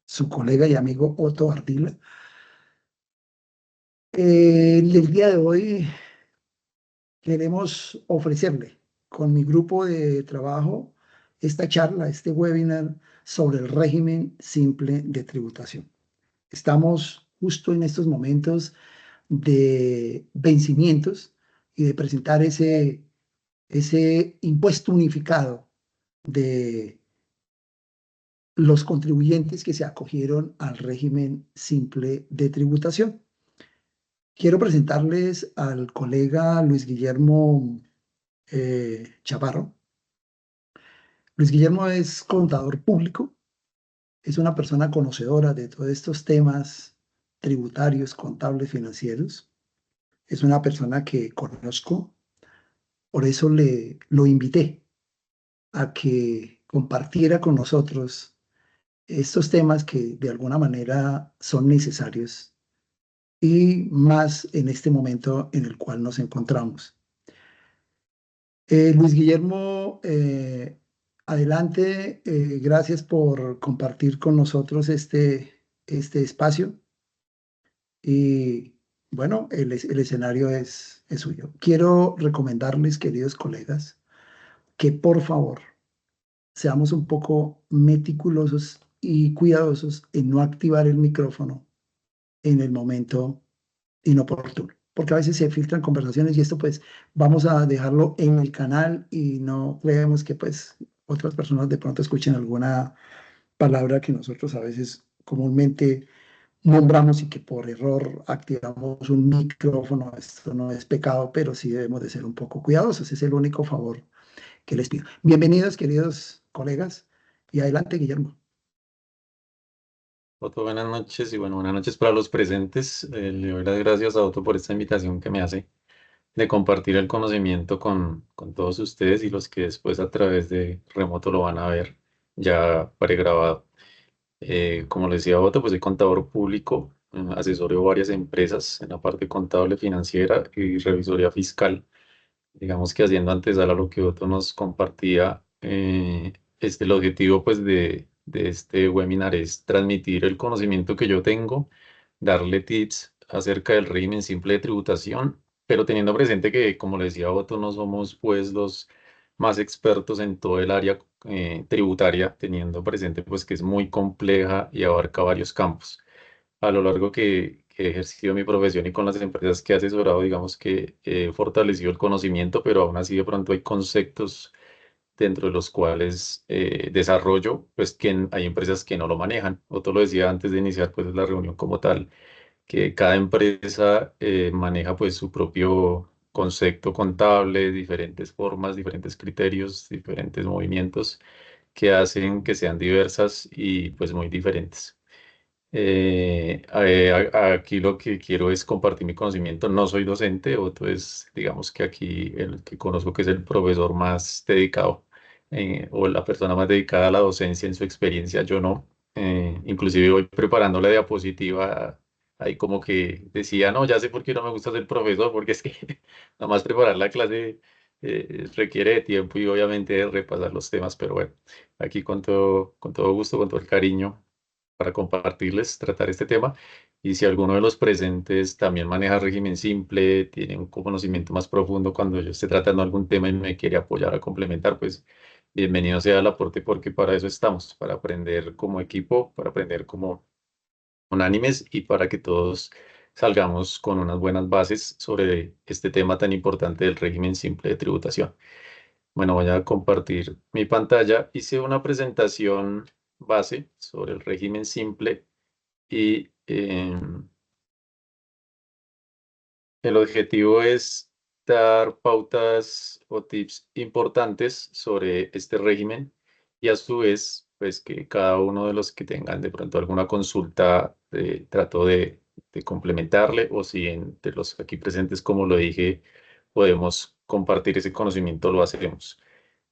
su colega y amigo Otto Ardila. El día de hoy queremos ofrecerle con mi grupo de trabajo esta charla, este webinar sobre el régimen simple de tributación. Estamos justo en estos momentos de vencimientos y de presentar ese impuesto unificado de los contribuyentes que se acogieron al régimen simple de tributación. Quiero presentarles al colega Luis Guillermo Chaparro. Luis Guillermo es contador público, es una persona conocedora de todos estos temas tributarios, contables, financieros. Es una persona que conozco, por eso lo invité a que compartiera con nosotros estos temas que de alguna manera son necesarios y más en este momento en el cual nos encontramos. Luis Guillermo, adelante, gracias por compartir con nosotros este espacio y bueno, el escenario es suyo. Quiero recomendarles, queridos colegas, que por favor seamos un poco meticulosos y cuidadosos en no activar el micrófono en el momento inoportuno, porque a veces se filtran conversaciones y esto pues vamos a dejarlo en el canal y no creemos que pues otras personas de pronto escuchen alguna palabra que nosotros a veces comúnmente nombramos y que por error activamos un micrófono. Esto no es pecado, pero sí debemos de ser un poco cuidadosos. Es el único favor que les pido. Bienvenidos, queridos colegas, y adelante, Guillermo. Otto, buenas noches y bueno, buenas noches para los presentes. Le doy las gracias a Otto por esta invitación que me hace de compartir el conocimiento con todos ustedes y los que después a través de remoto lo van a ver ya pregrabado. Como les decía Otto, pues soy contador público, asesoro varias empresas en la parte contable, financiera y revisoría fiscal. Digamos que haciendo antesala a lo que Otto nos compartía, el objetivo pues de este webinar es transmitir el conocimiento que yo tengo, darle tips acerca del régimen simple de tributación, pero teniendo presente que, como le decía Otto, no somos pues los más expertos en todo el área tributaria, teniendo presente pues que es muy compleja y abarca varios campos a lo largo que he ejercido mi profesión y con las empresas que he asesorado, digamos que he fortalecido el conocimiento, pero aún así de pronto hay conceptos dentro de los cuales desarrollo, pues que hay empresas que no lo manejan. Otro lo decía antes de iniciar pues la reunión como tal, que cada empresa maneja pues su propio concepto contable, diferentes formas, diferentes criterios, diferentes movimientos que hacen que sean diversas y pues muy diferentes. Aquí lo que quiero es compartir mi conocimiento. No soy docente, otro es, digamos que aquí el que conozco que es el profesor más dedicado o la persona más dedicada a la docencia en su experiencia. Yo no. Inclusive voy preparando la diapositiva. Ahí como que decía, no, ya sé por qué no me gusta ser profesor, porque es que nada más preparar la clase requiere de tiempo y obviamente de repasar los temas, pero bueno, aquí con todo gusto, con todo el cariño para compartirles, tratar este tema. Y si alguno de los presentes también maneja régimen simple, tiene un conocimiento más profundo cuando yo esté tratando algún tema y me quiere apoyar a complementar, pues bienvenido sea el aporte porque para eso estamos, para aprender como equipo, para aprender como unánimes y para que todos salgamos con unas buenas bases sobre este tema tan importante del régimen simple de tributación. Bueno, voy a compartir mi pantalla. Hice una presentación base sobre el régimen simple y el objetivo es dar pautas o tips importantes sobre este régimen y a su vez, pues que cada uno de los que tengan de pronto alguna consulta, trato de complementarle o si entre los aquí presentes, como lo dije, podemos compartir ese conocimiento, lo hacemos.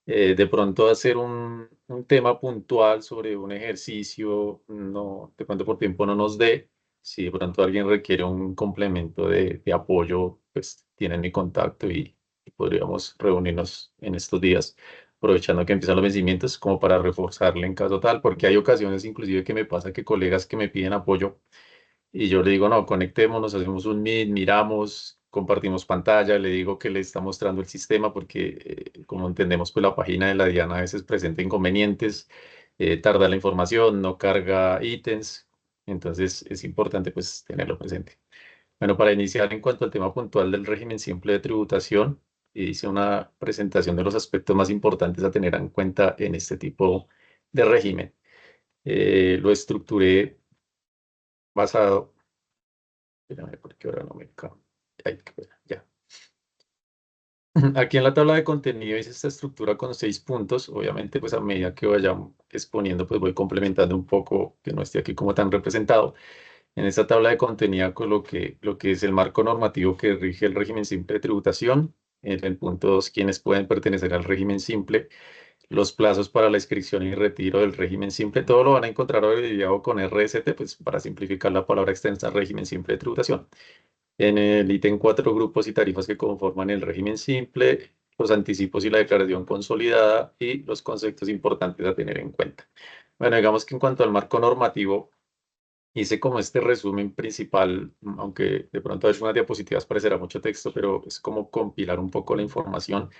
De pronto hacer un tema puntual sobre un ejercicio, no, de pronto por tiempo no nos dé. Si de pronto alguien requiere un complemento de apoyo, pues tienen mi contacto y podríamos reunirnos en estos días aprovechando que empiezan los vencimientos, como para reforzarle en caso tal, porque hay ocasiones inclusive que me pasa que colegas que me piden apoyo y yo le digo, no, conectémonos, hacemos un meet, miramos, compartimos pantalla, le digo que le está mostrando el sistema porque, como entendemos, pues la página de la Diana a veces presenta inconvenientes, tarda la información, no carga ítems, entonces es importante pues tenerlo presente. Bueno, para iniciar en cuanto al tema puntual del régimen simple de tributación, hice una presentación de los aspectos más importantes a tener en cuenta en este tipo de régimen. Lo estructuré basado. Espérame, porque ahora no me cambia. Ay, qué pena, ya. Aquí en la tabla de contenido hice esta estructura con 6 puntos. Obviamente, pues a medida que vaya exponiendo, pues voy complementando un poco que no esté aquí como tan representado. En esta tabla de contenido coloqué lo que es el marco normativo que rige el régimen simple de tributación. En el punto 2, quienes pueden pertenecer al régimen simple, los plazos para la inscripción y retiro del régimen simple. Todo lo van a encontrar abreviado con RST, pues para simplificar la palabra extensa, régimen simple de tributación. En el ítem 4, grupos y tarifas que conforman el régimen simple, los anticipos y la declaración consolidada y los conceptos importantes a tener en cuenta. Bueno, digamos que en cuanto al marco normativo, hice como este resumen principal, aunque de pronto a unas diapositivas parecerá mucho texto, pero es como compilar un poco la información.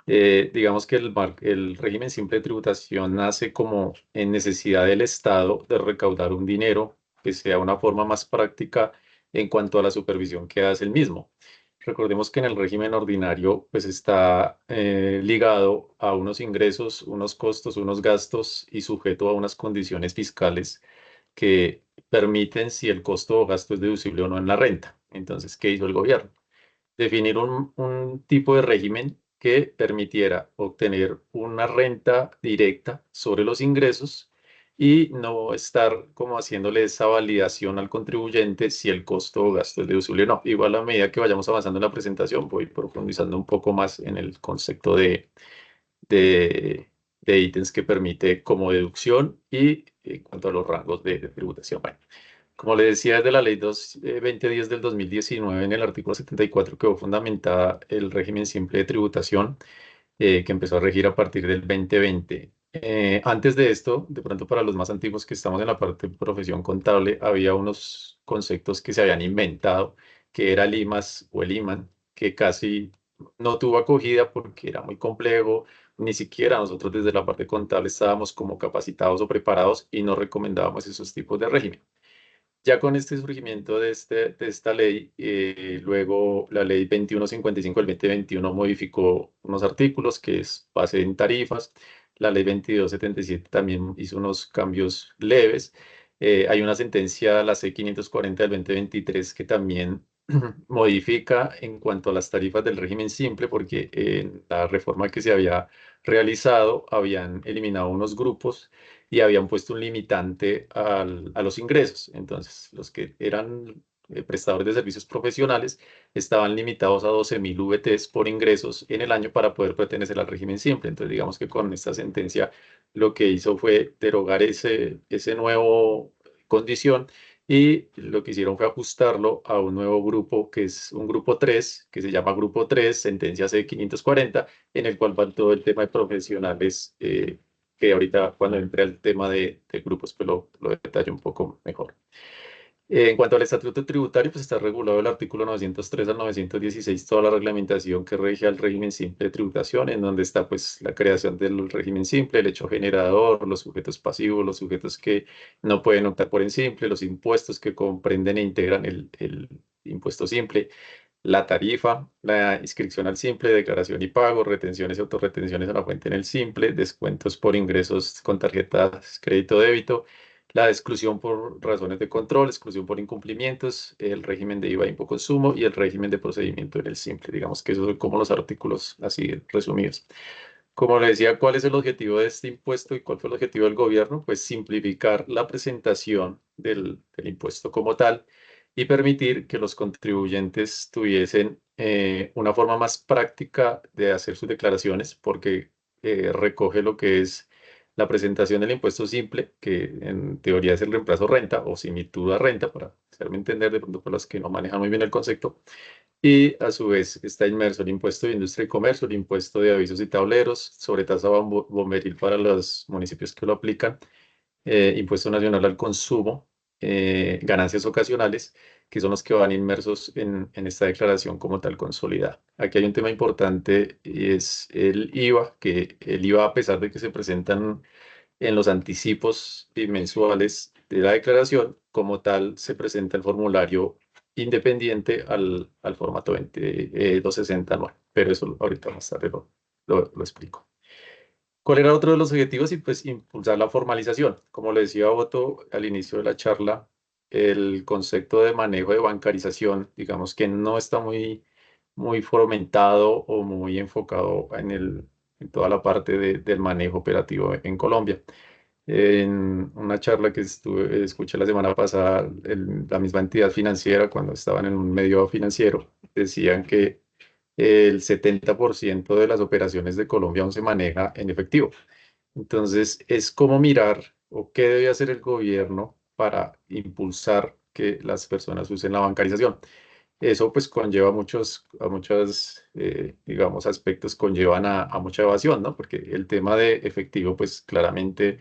Digamos que el régimen simple de tributación nace como en necesidad del Estado de recaudar un dinero que sea una forma más práctica en cuanto a la supervisión que hace el mismo. Recordemos que en el régimen ordinario pues está ligado a unos ingresos, unos costos, unos gastos y sujeto a unas condiciones fiscales que permiten si el costo o gasto es deducible o no en la renta. Entonces, ¿qué hizo el gobierno? Definir un tipo de régimen que permitiera obtener una renta directa sobre los ingresos y no estar como haciéndole esa validación al contribuyente si el costo o gasto es deducible o no. Igual a medida que vayamos avanzando en la presentación, voy profundizando un poco más en el concepto de, de ítems que permite como deducción y en cuanto a los rangos de tributación. Bueno, como le decía, desde la ley 2010 del 2019, en el artículo 74 quedó fundamentada el régimen simple de tributación que empezó a regir a partir del 2020. Antes de esto, de pronto para los más antiguos que estamos en la parte de profesión contable, había unos conceptos que se habían inventado, que era el IMAS o el IMAN, que casi no tuvo acogida porque era muy complejo, ni siquiera nosotros desde la parte contable estábamos como capacitados o preparados y no recomendábamos esos tipos de régimen. Ya con este surgimiento de esta ley, luego la ley 2155 del 2021 modificó unos artículos que es base en tarifas. La ley 2277 también hizo unos cambios leves. Hay una sentencia, la C 540 del 2023, que también modifica en cuanto a las tarifas del régimen simple, porque en la reforma que se había realizado habían eliminado unos grupos y habían puesto un limitante a los ingresos. Entonces, los que eran prestadores de servicios profesionales estaban limitados a 12.000 VTs por ingresos en el año para poder pertenecer al régimen simple. Entonces, digamos que con esta sentencia lo que hizo fue derogar ese nuevo condición y lo que hicieron fue ajustarlo a un nuevo grupo que es un grupo 3 que se llama Grupo 3 sentencia C540, en el cual va todo el tema de profesionales que ahorita cuando entre al tema de grupos, pues lo detallo un poco mejor. En cuanto al estatuto tributario, pues está regulado el artículo 903 al 916, toda la reglamentación que rige al régimen simple de tributación, en donde está pues la creación del régimen simple, el hecho generador, los sujetos pasivos, los sujetos que no pueden optar por el simple, los impuestos que comprenden e integran el impuesto simple, la tarifa, la inscripción al simple, declaración y pago, retenciones y autorretenciones a la fuente en el simple, descuentos por ingresos con tarjetas crédito débito, la exclusión por razones de control, exclusión por incumplimientos, el régimen de IVA e consumo y el régimen de procedimiento en el simple. Digamos que esos son como los artículos así resumidos. Como le decía, ¿cuál es el objetivo de este impuesto y cuál fue el objetivo del gobierno? Pues simplificar la presentación del impuesto como tal y permitir que los contribuyentes tuviesen una forma más práctica de hacer sus declaraciones, porque recoge lo que es la presentación del impuesto simple, que en teoría es el reemplazo renta o similitud a renta, para hacerme entender de pronto por los que no manejan muy bien el concepto, Y a su vez está inmerso el impuesto de industria y comercio, el impuesto de avisos y tableros, sobretasa bomberil para los municipios que lo aplican, impuesto nacional al consumo, ganancias ocasionales, que son los que van inmersos en esta declaración como tal consolidada. Aquí hay un tema importante y es el IVA, que el IVA, a pesar de que se presentan en los anticipos mensuales de la declaración, como tal, se presenta el formulario independiente al formato 260 anual. Pero eso ahorita más tarde lo explico. ¿Cuál era otro de los objetivos? Y pues impulsar la formalización. Como le decía Otto al inicio de la charla, el concepto de manejo de bancarización, digamos que no está muy fomentado o muy enfocado en toda la parte del manejo operativo en Colombia. En una charla que escuché la semana pasada, la misma entidad financiera, cuando estaban en un medio financiero, decían que el 70% de las operaciones de Colombia aún se maneja en efectivo. Entonces, es como mirar o qué debe hacer el gobierno para impulsar que las personas usen la bancarización. Eso pues conlleva a muchos, digamos, aspectos, conllevan a mucha evasión, ¿no? Porque el tema de efectivo pues claramente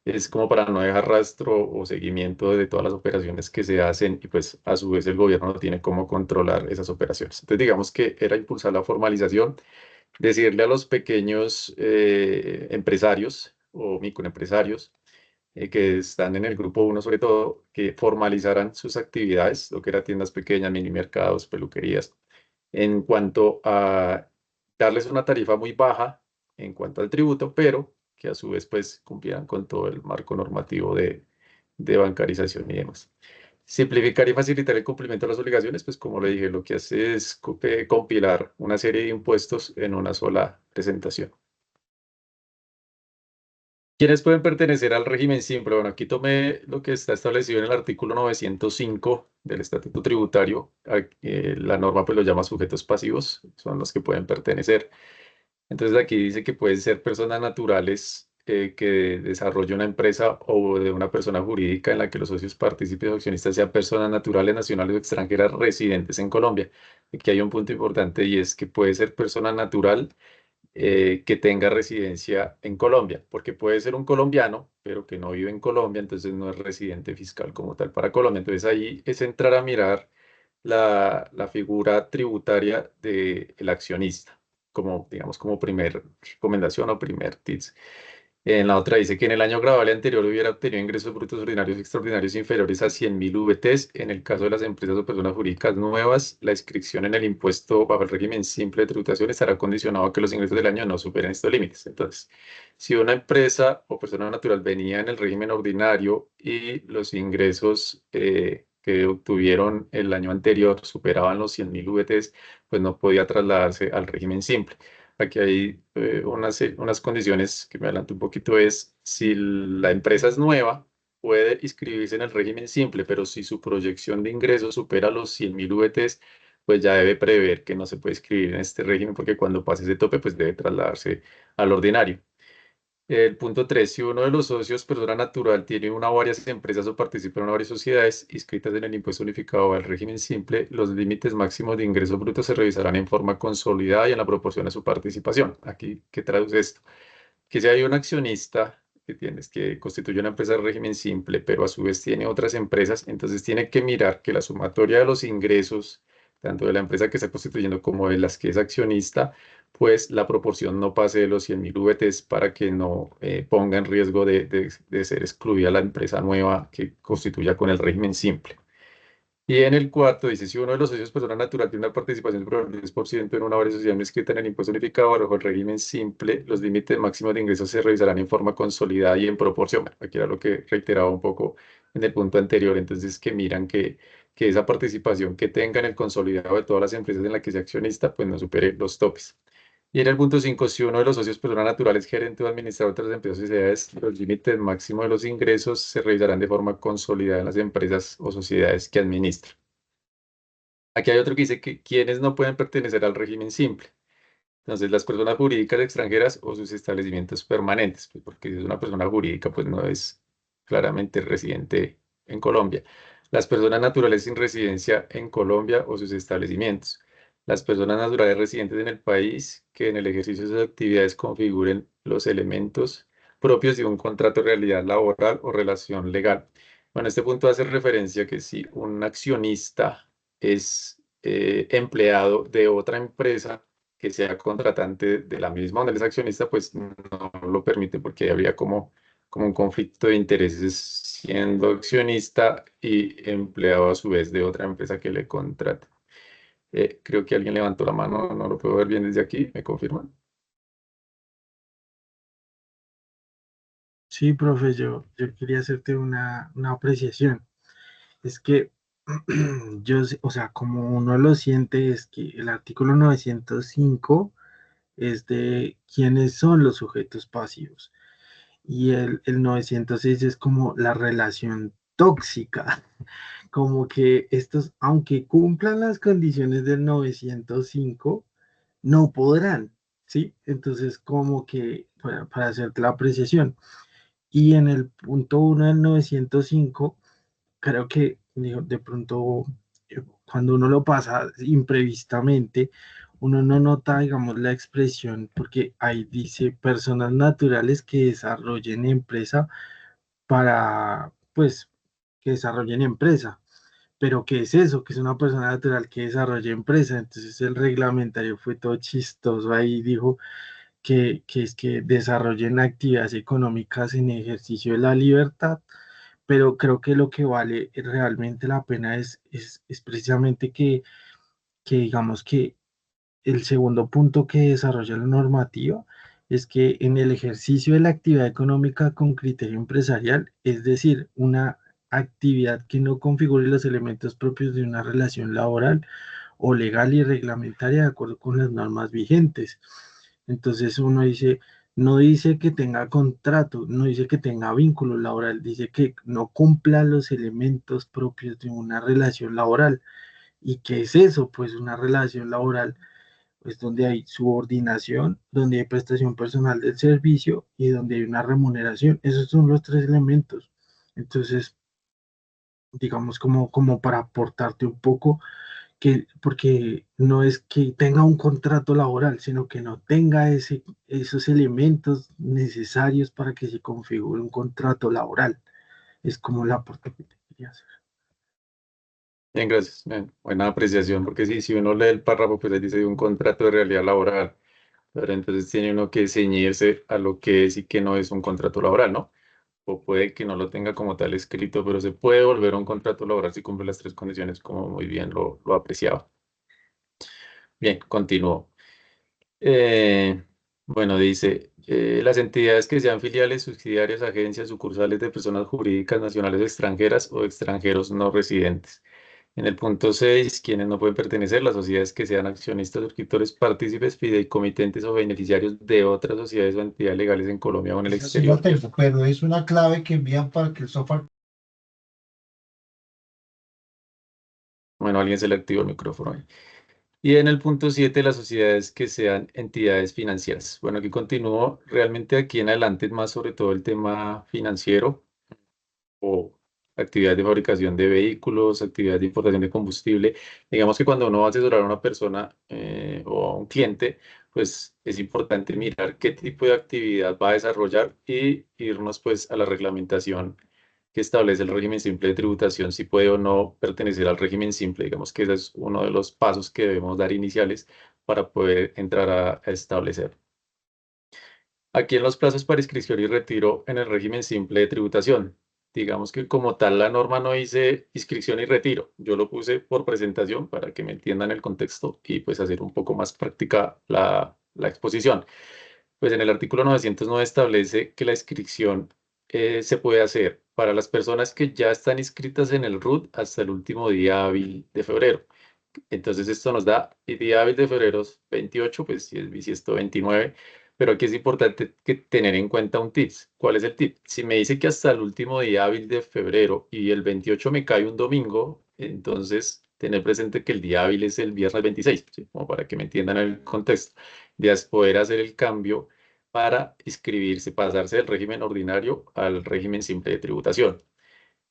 es como para no dejar rastro o seguimiento de todas las operaciones que se hacen y pues a su vez el gobierno no tiene cómo controlar esas operaciones. Entonces digamos que era impulsar la formalización, decirle a los pequeños empresarios o microempresarios que están en el grupo uno, sobre todo, que formalizaran sus actividades, lo que eran tiendas pequeñas, mini mercados, peluquerías, en cuanto a darles una tarifa muy baja en cuanto al tributo, pero que a su vez pues cumplieran con todo el marco normativo de bancarización y demás. Simplificar y facilitar el cumplimiento de las obligaciones, pues como le dije, lo que hace es compilar una serie de impuestos en una sola presentación. ¿Quiénes pueden pertenecer al régimen simple? Bueno, aquí tomé lo que está establecido en el artículo 905 del Estatuto Tributario. La norma pues lo llama sujetos pasivos, son los que pueden pertenecer. Entonces aquí dice que pueden ser personas naturales que desarrolle una empresa o de una persona jurídica en la que los socios partícipes o accionistas sean personas naturales, nacionales o extranjeras residentes en Colombia. Aquí hay un punto importante y es que puede ser persona natural que tenga residencia en Colombia, porque puede ser un colombiano, pero que no vive en Colombia, entonces no es residente fiscal como tal para Colombia. Entonces ahí es entrar a mirar la figura tributaria del accionista, como, digamos, como primer recomendación o primer tips. En la otra dice que en el año grabable anterior hubiera obtenido ingresos brutos ordinarios extraordinarios inferiores a 100.000 VTs. En el caso de las empresas o personas jurídicas nuevas, la inscripción en el impuesto bajo el régimen simple de tributación estará condicionado a que los ingresos del año no superen estos límites. Entonces, si una empresa o persona natural venía en el régimen ordinario y los ingresos que obtuvieron el año anterior superaban los 100.000 VTs, pues no podía trasladarse al régimen simple. Aquí hay unas condiciones que me adelanto un poquito, es si la empresa es nueva, puede inscribirse en el régimen simple, pero si su proyección de ingresos supera los 100.000 VTs, pues ya debe prever que no se puede inscribir en este régimen porque cuando pase ese tope, pues debe trasladarse al ordinario. El punto 3, si uno de los socios, persona natural, tiene una o varias empresas o participa en varias sociedades inscritas en el impuesto unificado o al régimen simple, los límites máximos de ingresos brutos se revisarán en forma consolidada y en la proporción a su participación. Aquí, ¿qué traduce esto? Que si hay un accionista que constituye una empresa de régimen simple, pero a su vez tiene otras empresas, entonces tiene que mirar que la sumatoria de los ingresos, tanto de la empresa que está constituyendo como de las que es accionista, pues la proporción no pase de los 100.000 VTs para que no ponga en riesgo de ser excluida la empresa nueva que constituya con el régimen simple. Y en el cuarto dice, si uno de los socios persona natural tiene una participación superior al 10% en una varias sociedad no inscrita en el impuesto unificado bajo el régimen simple, los límites máximos de ingresos se revisarán en forma consolidada y en proporción. Bueno, aquí era lo que reiteraba un poco en el punto anterior. Entonces, que miran que esa participación que tenga en el consolidado de todas las empresas en las que sea accionista, pues no supere los topes. Y en el punto 5, si uno de los socios persona natural es gerente o administrador de otras empresas o sociedades, los límites máximos de los ingresos se revisarán de forma consolidada en las empresas o sociedades que administra. Aquí hay otro que dice que quienes no pueden pertenecer al régimen simple. Entonces, las personas jurídicas extranjeras o sus establecimientos permanentes, pues porque si es una persona jurídica, pues no es claramente residente en Colombia. Las personas naturales sin residencia en Colombia o sus establecimientos. Las personas naturales residentes en el país que en el ejercicio de sus actividades configuren los elementos propios de un contrato de realidad laboral o relación legal. Bueno, este punto hace referencia a que si un accionista es empleado de otra empresa que sea contratante de la misma donde él es accionista, pues no lo permite porque habría como un conflicto de intereses siendo accionista y empleado a su vez de otra empresa que le contrata. Creo que alguien levantó la mano, no lo puedo ver bien desde aquí, ¿me confirman? Sí, profe, yo quería hacerte una apreciación. Es que o sea, como uno lo siente, es que el artículo 905 es de quiénes son los sujetos pasivos y el 906 es como la relación tóxica, como que estos, aunque cumplan las condiciones del 905 no podrán, ¿sí? Entonces, como que para hacerte la apreciación. Y en el punto uno del 905 creo que digo, de pronto cuando uno lo pasa imprevistamente, uno no nota, digamos, la expresión, porque ahí dice personas naturales que desarrollen empresa para, pues, que desarrollen empresa. Pero ¿qué es eso? Que es una persona natural que desarrolla empresa. Entonces el reglamentario fue todo chistoso ahí, dijo que es que desarrollen actividades económicas en ejercicio de la libertad, pero creo que lo que vale realmente la pena es precisamente que digamos que el segundo punto que desarrolla la normativa es que en el ejercicio de la actividad económica con criterio empresarial, es decir, una actividad que no configure los elementos propios de una relación laboral o legal y reglamentaria de acuerdo con las normas vigentes. Entonces uno dice, no dice que tenga contrato, no dice que tenga vínculo laboral, dice que no cumpla los elementos propios de una relación laboral. ¿Y qué es eso? Pues una relación laboral pues donde hay subordinación, donde hay prestación personal del servicio y donde hay una remuneración. Esos son los tres elementos. Entonces, digamos como para aportarte un poco, que, porque no es que tenga un contrato laboral, sino que no tenga esos elementos necesarios para que se configure un contrato laboral. Es como la aporte que te quería hacer. Bien, gracias. Bien, buena apreciación, porque sí, si uno lee el párrafo, pues ahí dice un contrato de realidad laboral, pero entonces tiene uno que ceñirse a lo que es y que no es un contrato laboral, ¿no? O puede que no lo tenga como tal escrito, pero se puede volver un contrato laboral si cumple las tres condiciones, como muy bien lo apreciaba. Bien, continúo. Eh, bueno, dice, las entidades que sean filiales, subsidiarias, agencias, sucursales de personas jurídicas nacionales o extranjeras o extranjeros no residentes. En el punto 6, quienes no pueden pertenecer, las sociedades que sean accionistas, suscriptores, partícipes, fideicomitentes o beneficiarios de otras sociedades o entidades legales en Colombia o en el Esa sí la exterior. tengo, pero es una clave que envían para que el software. Bueno, alguien se le activó el micrófono ahí. Y en el punto 7, las sociedades que sean entidades financieras. Bueno, aquí continúo. Realmente aquí en adelante es más sobre todo el tema financiero o actividades de fabricación de vehículos, actividades de importación de combustible. Digamos que cuando uno va a asesorar a una persona o a un cliente, pues es importante mirar qué tipo de actividad va a desarrollar y irnos pues a la reglamentación que establece el régimen simple de tributación, si puede o no pertenecer al régimen simple. Digamos que ese es uno de los pasos que debemos dar iniciales para poder entrar a establecer. Aquí en los plazos para inscripción y retiro en el régimen simple de tributación. Digamos que como tal la norma no dice inscripción y retiro. Yo lo puse por presentación para que me entiendan el contexto y pues hacer un poco más práctica la exposición. Pues en el artículo 909 establece que la inscripción se puede hacer para las personas que ya están inscritas en el RUT hasta el último día hábil de febrero. Entonces esto nos da el día hábil de febrero 28, pues si es bisiesto 29, pero aquí es importante tener en cuenta un tips. ¿Cuál es el tip? Si me dice que hasta el último día hábil de febrero y el 28 me cae un domingo, entonces tener presente que el día hábil es el viernes 26, ¿sí? Como para que me entiendan el contexto, de poder hacer el cambio para inscribirse, pasarse del régimen ordinario al régimen simple de tributación.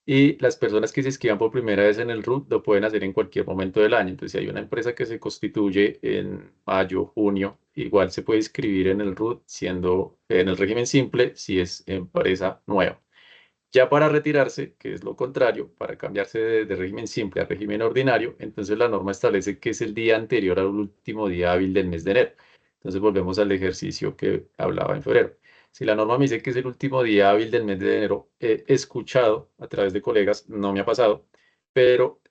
Y las personas que se inscriban por primera vez en el RUT lo pueden hacer en cualquier momento del año. Entonces, si hay una empresa que se constituye en mayo, junio, igual se puede inscribir en el RUT siendo en el régimen simple si es empresa nueva. Ya para retirarse, que es lo contrario, para cambiarse de régimen simple a régimen ordinario, entonces la norma establece que es el día anterior al último día hábil del mes de enero. Entonces volvemos al ejercicio que hablaba en febrero. Si la norma me dice que es el último día hábil del mes de enero, he escuchado a través de colegas, no me ha pasado, pero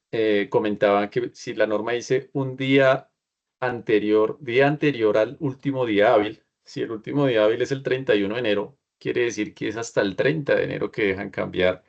comentaban que si la norma dice un día anterior al último día hábil, si el último día hábil es el 31 de enero, quiere decir que es hasta el 30 de enero que dejan cambiar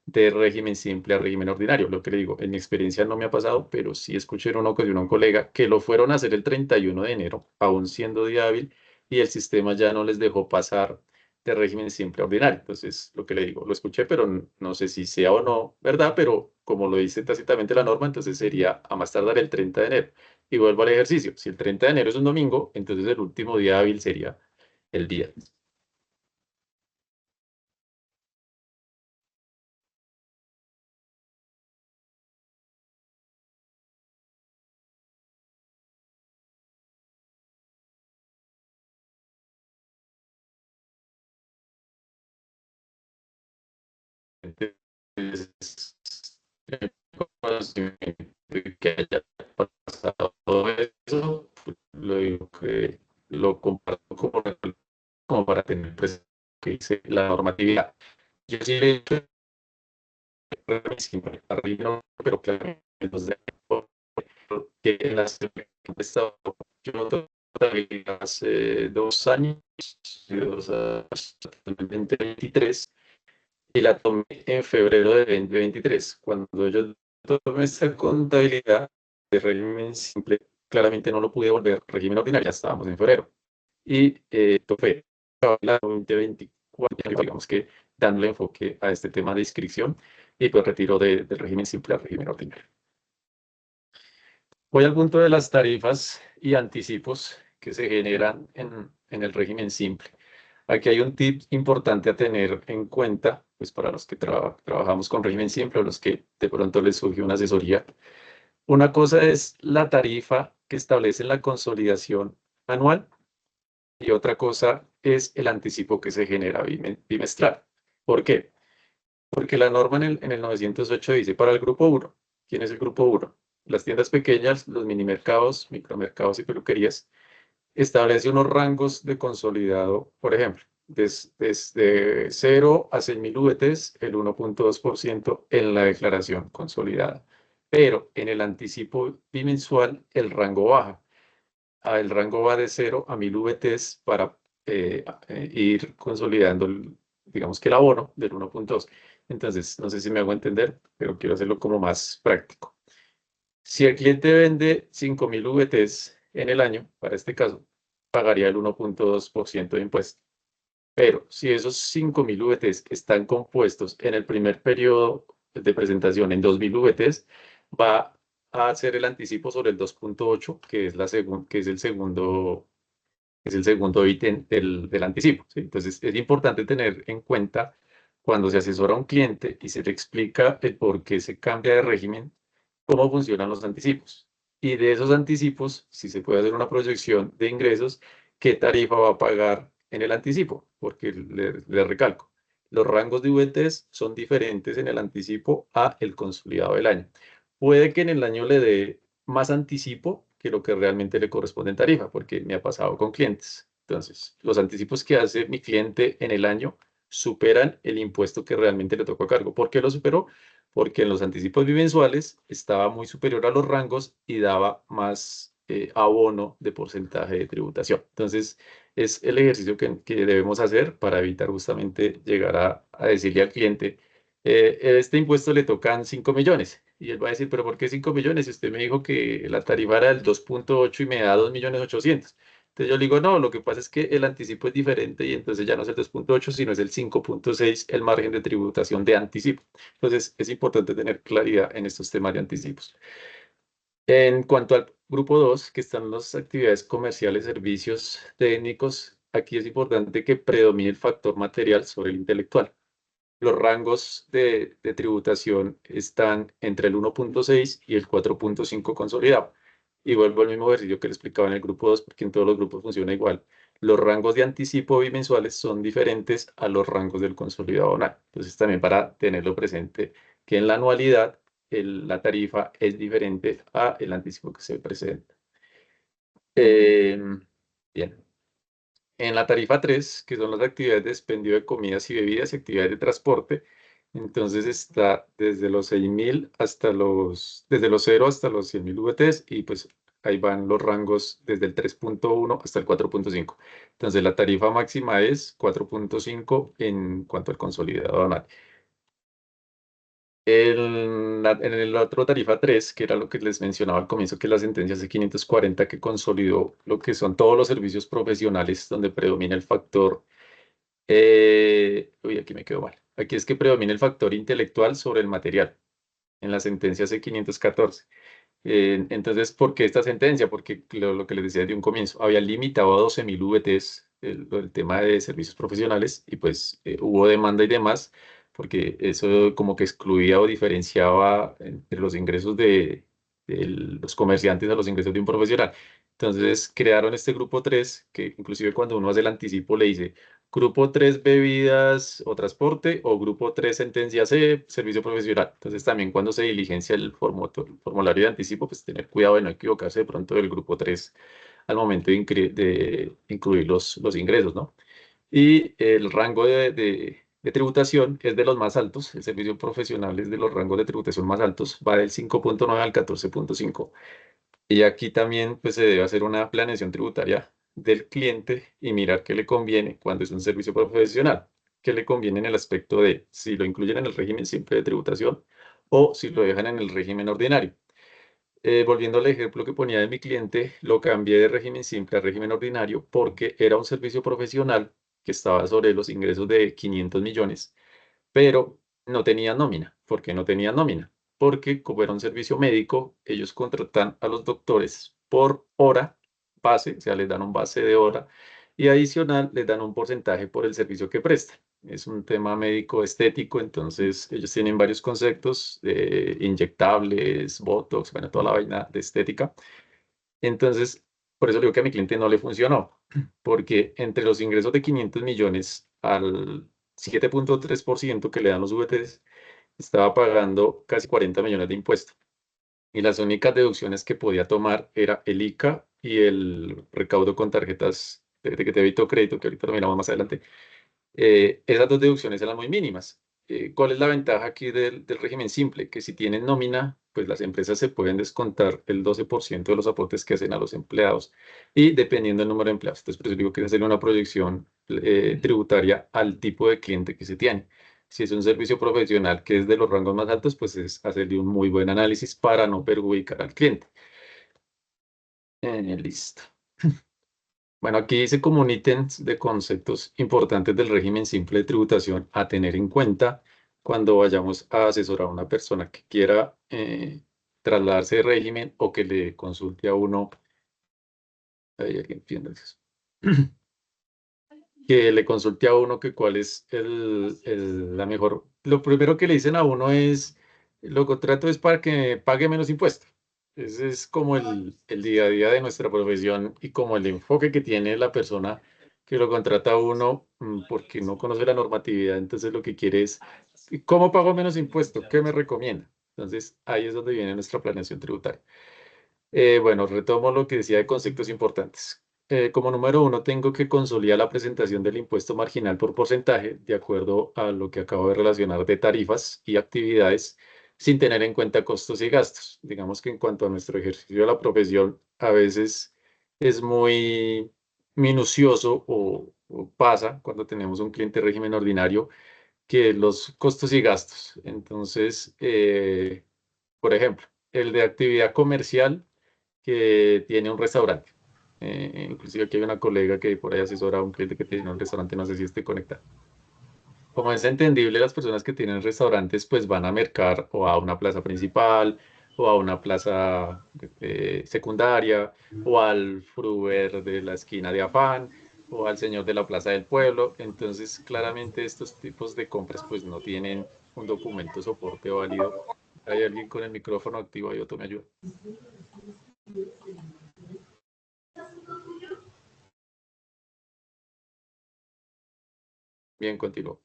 de régimen simple a régimen ordinario. Lo que le digo, en mi experiencia no me ha pasado, pero sí escuché en una ocasión a un colega que lo fueron a hacer el 31 de enero, aún siendo día hábil, y el sistema ya no les dejó pasar de régimen simple a ordinario. Entonces, lo que le digo, lo escuché, pero no sé si sea o no verdad, pero como lo dice tácitamente la norma, entonces sería a más tardar el 30 de enero. Y vuelvo al ejercicio. Si el 30 de enero es un domingo, entonces el último día hábil sería el día. Entonces, conocimiento de que haya pasado todo eso, pues, lo digo que lo comparto como para tener presente que dice la normatividad. Yo sí le he hecho siempre arriba, pero claro, entonces, porque en la estado yo todavía hace 2 años, 2023, y la tomé en febrero de 2023. Cuando yo tomé esta contabilidad de régimen simple, claramente no lo pude volver régimen ordinario, ya estábamos en febrero. Y fue la 2024, digamos que dándole enfoque a este tema de inscripción y pues retiro del régimen simple al régimen ordinario. Voy al punto de las tarifas y anticipos que se generan en el régimen simple. Aquí hay un tip importante a tener en cuenta, pues para los que trabajamos con régimen simple o los que de pronto les surge una asesoría. Una cosa es la tarifa que establece la consolidación anual y otra cosa es el anticipo que se genera bimestral. ¿Por qué? Porque la norma en el 908 dice para el grupo 1. ¿Quién es el grupo 1? Las tiendas pequeñas, los minimercados, micromercados y peluquerías establece unos rangos de consolidado, por ejemplo, desde 0 a 6.000 VTs, el 1.2% en la declaración consolidada. Pero en el anticipo bimensual, el rango baja. El rango va de 0 a 1.000 VTs para ir consolidando, digamos que el abono del 1.2. Entonces, no sé si me hago entender, pero quiero hacerlo como más práctico. Si el cliente vende 5.000 VTs en el año, para este caso, pagaría el 1.2% de impuesto. Pero si esos 5.000 VTs están compuestos en el primer periodo de presentación en 2.000 VTs, va a hacer el anticipo sobre el 2.8, que es el segundo ítem del anticipo, ¿sí? Entonces, es importante tener en cuenta cuando se asesora a un cliente y se le explica el por qué se cambia de régimen, cómo funcionan los anticipos. Y de esos anticipos, si se puede hacer una proyección de ingresos, qué tarifa va a pagar en el anticipo, porque le recalco, los rangos de VTs son diferentes en el anticipo a el consolidado del año. Puede que en el año le dé más anticipo que lo que realmente le corresponde en tarifa, porque me ha pasado con clientes. Entonces, los anticipos que hace mi cliente en el año superan el impuesto que realmente le tocó a cargo. ¿Por qué lo superó? Porque en los anticipos bimensuales estaba muy superior a los rangos y daba más abono de porcentaje de tributación. Entonces, es el ejercicio que debemos hacer para evitar justamente llegar a decirle al cliente, este impuesto le tocan 5 millones. Y él va a decir, pero ¿por qué 5 millones? Si usted me dijo que la tarifa era del 2.8 y me da 2.800.000. Entonces yo le digo, no, lo que pasa es que el anticipo es diferente y entonces ya no es el 2.8, sino es el 5.6 el margen de tributación de anticipo. Entonces es importante tener claridad en estos temas de anticipos. En cuanto al grupo 2, que están las actividades comerciales, servicios técnicos, aquí es importante que predomine el factor material sobre el intelectual. Los rangos de tributación están entre el 1.6 y el 4.5 consolidado. Y vuelvo al mismo ejercicio que le explicaba en el grupo 2, porque en todos los grupos funciona igual. Los rangos de anticipo bimensuales son diferentes a los rangos del consolidado anual. Entonces, también para tenerlo presente, que en la anualidad la tarifa es diferente a el anticipo que se presenta. Bien. En la tarifa 3, que son las actividades de expendio de comidas y bebidas y actividades de transporte, entonces está desde los 6.000 desde los 0 hasta los 100.000 VTs, y pues ahí van los rangos desde el 3.1 hasta el 4.5. Entonces la tarifa máxima es 4.5 en cuanto al consolidado anual. En el otro tarifa 3, que era lo que les mencionaba al comienzo, que es la sentencia C540, que consolidó lo que son todos los servicios profesionales donde predomina el factor, uy, aquí me quedó mal. Aquí es que predomina el factor intelectual sobre el material, en la sentencia C514. Entonces, ¿por qué esta sentencia? Porque lo que les decía desde un comienzo, había limitado a 12.000 VTs el tema de servicios profesionales, y pues hubo demanda y demás, porque eso como que excluía o diferenciaba entre los ingresos de los comerciantes a los ingresos de un profesional. Entonces crearon este grupo 3, que inclusive cuando uno hace el anticipo le dice grupo 3 bebidas o transporte, o grupo 3 sentencia C, servicio profesional. Entonces también cuando se diligencia el formulario de anticipo, pues tener cuidado de no equivocarse de pronto del grupo 3 al momento de incluir los ingresos, ¿no? Y el rango de tributación es de los más altos. El servicio profesional es de los rangos de tributación más altos, va del 5.9 al 14.5. Y aquí también pues, se debe hacer una planeación tributaria del cliente y mirar qué le conviene cuando es un servicio profesional, qué le conviene en el aspecto de si lo incluyen en el régimen simple de tributación o si lo dejan en el régimen ordinario. Volviendo al ejemplo que ponía de mi cliente, lo cambié de régimen simple a régimen ordinario porque era un servicio profesional que estaba sobre los ingresos de 500 millones, pero no tenía nómina. ¿Por qué no tenía nómina? Porque como era un servicio médico, ellos contratan a los doctores por hora base, o sea, les dan un base de hora, y adicional les dan un porcentaje por el servicio que prestan. Es un tema médico estético, entonces ellos tienen varios conceptos de inyectables, botox, bueno, toda la vaina de estética. Entonces, por eso digo que a mi cliente no le funcionó, porque entre los ingresos de 500 millones al 7.3% que le dan los VTs, estaba pagando casi 40 millones de impuestos. Y las únicas deducciones que podía tomar era el ICA y el recaudo con tarjetas de débito o crédito, que ahorita lo miramos más adelante. Esas dos deducciones eran muy mínimas. ¿Cuál es la ventaja aquí del régimen simple? Que si tienen nómina, pues las empresas se pueden descontar el 12% de los aportes que hacen a los empleados, y dependiendo del número de empleados. Entonces, por eso digo que es hacer una proyección tributaria al tipo de cliente que se tiene. Si es un servicio profesional que es de los rangos más altos, pues es hacerle un muy buen análisis para no perjudicar al cliente. Listo. Bueno, aquí dice como ítems de conceptos importantes del régimen simple de tributación a tener en cuenta cuando vayamos a asesorar a una persona que quiera trasladarse de régimen o que le consulte a uno. Ahí alguien entiende eso. Que le consulte a uno que cuál es la mejor. Lo primero que le dicen a uno es, lo contrato es para que pague menos impuestos. Ese es como el día a día de nuestra profesión y como el enfoque que tiene la persona que lo contrata a uno, porque no conoce la normatividad. Entonces lo que quiere es, ¿cómo pago menos impuestos? ¿Qué me recomienda? Entonces ahí es donde viene nuestra planeación tributaria. Bueno, retomo lo que decía de conceptos importantes. Como número uno, tengo que consolidar la presentación del impuesto marginal por porcentaje de acuerdo a lo que acabo de relacionar de tarifas y actividades, sin tener en cuenta costos y gastos. Digamos que en cuanto a nuestro ejercicio de la profesión, a veces es muy minucioso o pasa cuando tenemos un cliente de régimen ordinario que los costos y gastos. Entonces, por ejemplo, el de actividad comercial que tiene un restaurante. Inclusive aquí hay una colega que por ahí asesora a un cliente que tiene un restaurante, no sé si esté conectada. Como es entendible, las personas que tienen restaurantes pues van a mercar o a una plaza principal o a una plaza secundaria o al Fruver de la esquina de Afán. o al señor de la plaza del pueblo. Entonces, claramente estos tipos de compras pues no tienen un documento soporte válido. Hay alguien con el micrófono activo, ahí otro me ayuda. Bien, continúo.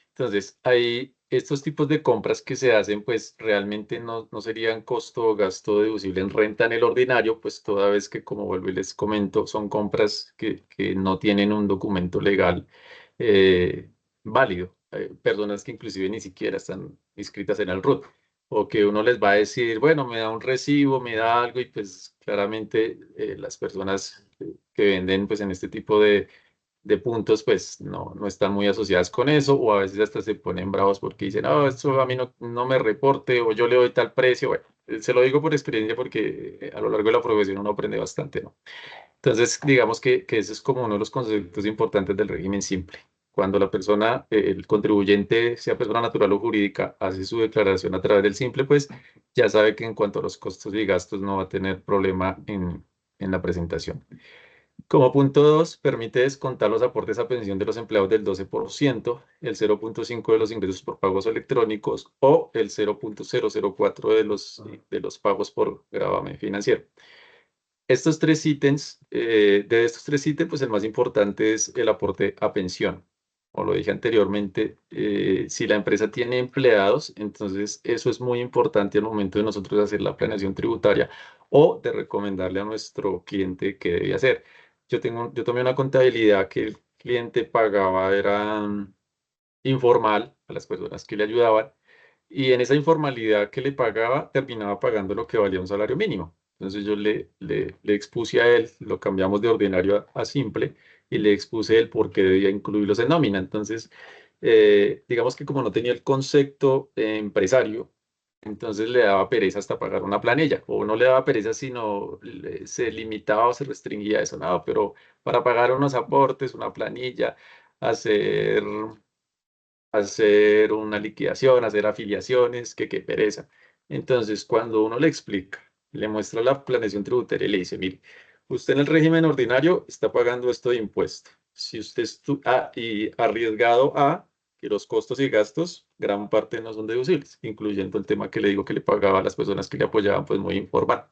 Entonces, hay estos tipos de compras que se hacen, pues realmente no serían costo o gasto deducible en renta en el ordinario, pues toda vez que, como vuelvo y les comento, son compras que no tienen un documento legal eh, válido. Personas que inclusive ni siquiera están inscritas en el RUT, o que uno les va a decir, bueno, me da un recibo, me da algo, y pues claramente las personas que venden pues en este tipo de puntos, pues no están muy asociadas con eso, o a veces hasta se ponen bravos porque dicen, no, esto a mí no me reporte, o yo le doy tal precio. Bueno, se lo digo por experiencia porque a lo largo de la profesión uno aprende bastante, ¿no? Entonces, digamos que ese es como uno de los conceptos importantes del régimen simple. Cuando la persona, el contribuyente, sea persona natural o jurídica, hace su declaración a través del simple, pues ya sabe que en cuanto a los costos y gastos no va a tener problema en la presentación. Como punto 2, permite descontar los aportes a pensión de los empleados del 12%, el 0,5 de los ingresos por pagos electrónicos o el 0,004 de los pagos por gravamen financiero. Estos tres ítems, de estos tres ítems, pues el más importante es el aporte a pensión. Como lo dije anteriormente, si la empresa tiene empleados, entonces eso es muy importante al momento de nosotros hacer la planeación tributaria o de recomendarle a nuestro cliente qué debe hacer. Yo tomé una contabilidad que el cliente pagaba, era informal a las personas que le ayudaban, y en esa informalidad que le pagaba, terminaba pagando lo que valía un salario mínimo. Entonces yo le expuse a él, lo cambiamos de ordinario a simple, y le expuse el por qué debía incluirlos en nómina. Entonces, digamos que como no tenía el concepto empresario, entonces le daba pereza hasta pagar una planilla, o no le daba pereza, sino se limitaba o se restringía a eso. No, pero para pagar unos aportes, una planilla, hacer una liquidación, hacer afiliaciones, que qué pereza. Entonces, cuando uno le explica, le muestra la planeación tributaria y le dice, mire, usted en el régimen ordinario está pagando esto de impuesto. Si usted y arriesgado a que los costos y gastos, gran parte no son deducibles, incluyendo el tema que le digo que le pagaba a las personas que le apoyaban, pues muy informal.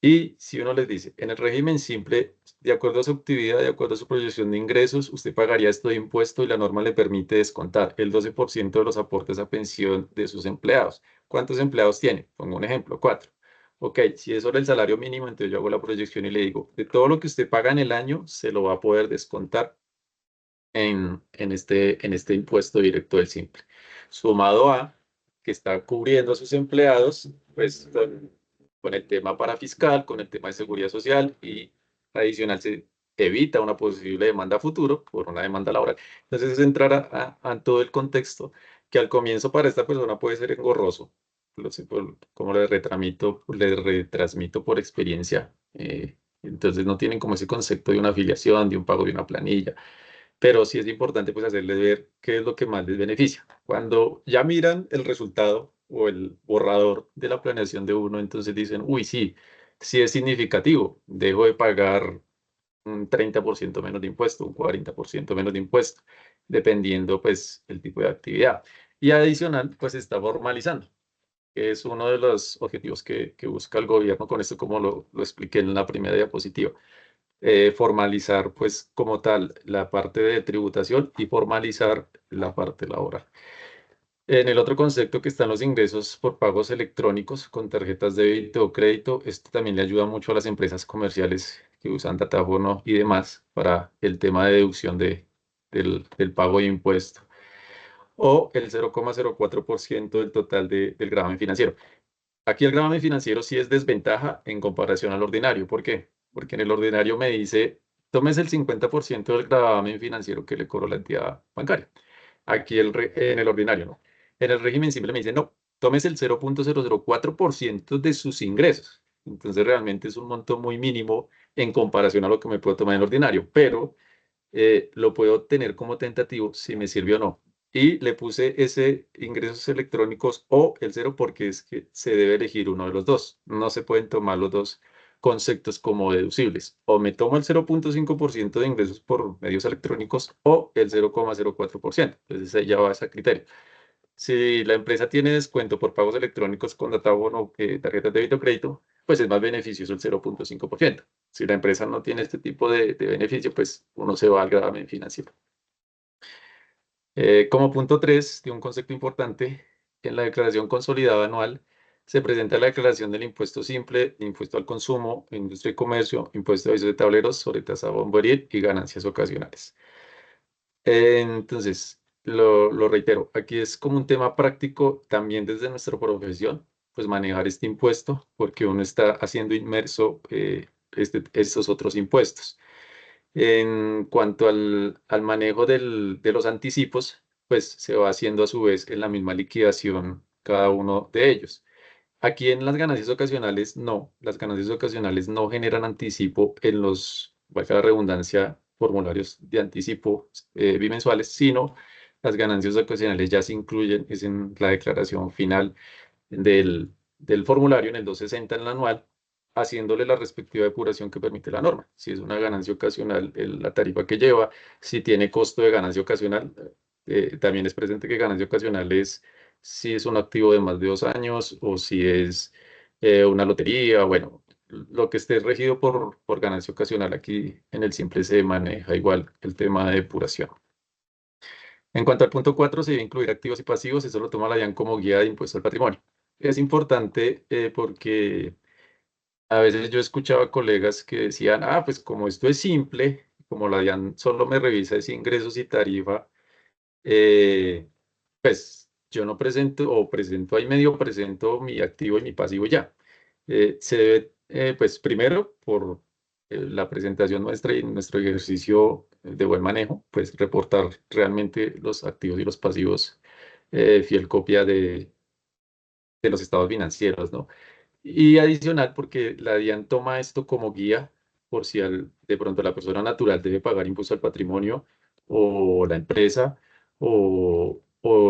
Y si uno les dice, en el régimen simple, de acuerdo a su actividad, de acuerdo a su proyección de ingresos, usted pagaría esto de impuesto y la norma le permite descontar el 12% de los aportes a pensión de sus empleados. ¿Cuántos empleados tiene? Pongo un ejemplo, 4. Ok, si es sobre el salario mínimo, entonces yo hago la proyección y le digo, de todo lo que usted paga en el año, se lo va a poder descontar en este impuesto directo del simple. Sumado a que está cubriendo a sus empleados, pues con el tema parafiscal, con el tema de seguridad social, y adicional se evita una posible demanda a futuro por una demanda laboral. Entonces es entrar a todo el contexto que al comienzo para esta persona puede ser engorroso. Como le retransmito por experiencia. Entonces no tienen como ese concepto de una afiliación, de un pago de una planilla, pero sí es importante pues hacerles ver qué es lo que más les beneficia. Cuando ya miran el resultado o el borrador de la planeación de uno, entonces dicen, uy, sí, sí es significativo, dejo de pagar un 30% menos de impuesto, un 40% menos de impuesto, dependiendo pues el tipo de actividad. Y adicional, pues se está formalizando, que es uno de los objetivos que busca el gobierno con esto, como lo expliqué en la primera diapositiva. Formalizar pues como tal la parte de tributación y formalizar la parte laboral. En el otro concepto que están los ingresos por pagos electrónicos con tarjetas de débito o crédito, esto también le ayuda mucho a las empresas comerciales que usan datáfono y demás para el tema de deducción del pago de impuesto, o el 0,04% del total del gravamen financiero. Aquí el gravamen financiero sí es desventaja en comparación al ordinario. ¿Por qué? Porque en el ordinario me dice, tómese el 50% del gravamen financiero que le cobró la entidad bancaria. Aquí en el ordinario no. En el régimen simple me dice, no, tómese el 0,004% de sus ingresos. Entonces realmente es un monto muy mínimo en comparación a lo que me puedo tomar en el ordinario, pero lo puedo tener como tentativo si me sirve o no. Y le puse ese ingresos electrónicos o el cero porque es que se debe elegir uno de los dos. No se pueden tomar los dos conceptos como deducibles. O me tomo el 0.5% de ingresos por medios electrónicos o el 0,04%. Entonces ahí ya va ese criterio. Si la empresa tiene descuento por pagos electrónicos con databono, tarjetas de débito o crédito, pues es más beneficioso el 0.5%. Si la empresa no tiene este tipo de beneficio, pues uno se va al gravamen financiero. Como punto 3 de un concepto importante, en la declaración consolidada anual se presenta la declaración del impuesto simple, impuesto al consumo, industria y comercio, impuesto de avisos de tableros sobre tasa bomboril y ganancias ocasionales. Entonces, lo reitero, aquí es como un tema práctico también desde nuestra profesión, pues manejar este impuesto porque uno está haciendo inmerso estos otros impuestos. En cuanto al manejo de los anticipos, pues se va haciendo a su vez en la misma liquidación cada uno de ellos. Aquí en las ganancias ocasionales no, las ganancias ocasionales no generan anticipo en los, valga la redundancia, formularios de anticipo bimensuales, sino las ganancias ocasionales ya se incluyen, es en la declaración final del formulario, en el 260 en el anual, haciéndole la respectiva depuración que permite la norma. Si es una ganancia ocasional, la tarifa que lleva, si tiene costo de ganancia ocasional, también es presente que ganancia ocasional es si es un activo de más de 2 años o si es una lotería, bueno, lo que esté regido por ganancia ocasional aquí en el simple se maneja igual el tema de depuración. En cuanto al punto 4, se debe incluir activos y pasivos, eso lo toma la DIAN como guía de impuesto al patrimonio. Es importante porque a veces yo escuchaba colegas que decían, pues como esto es simple, como la DIAN solo me revisa ese ingresos y tarifa, pues yo no presento o presento ahí medio presento mi activo y mi pasivo ya. Se debe, pues primero, por la presentación nuestra y nuestro ejercicio de buen manejo, pues reportar realmente los activos y los pasivos, fiel copia de los estados financieros, ¿no? Y adicional, porque la DIAN toma esto como guía por si de pronto la persona natural debe pagar impuesto al patrimonio o la empresa o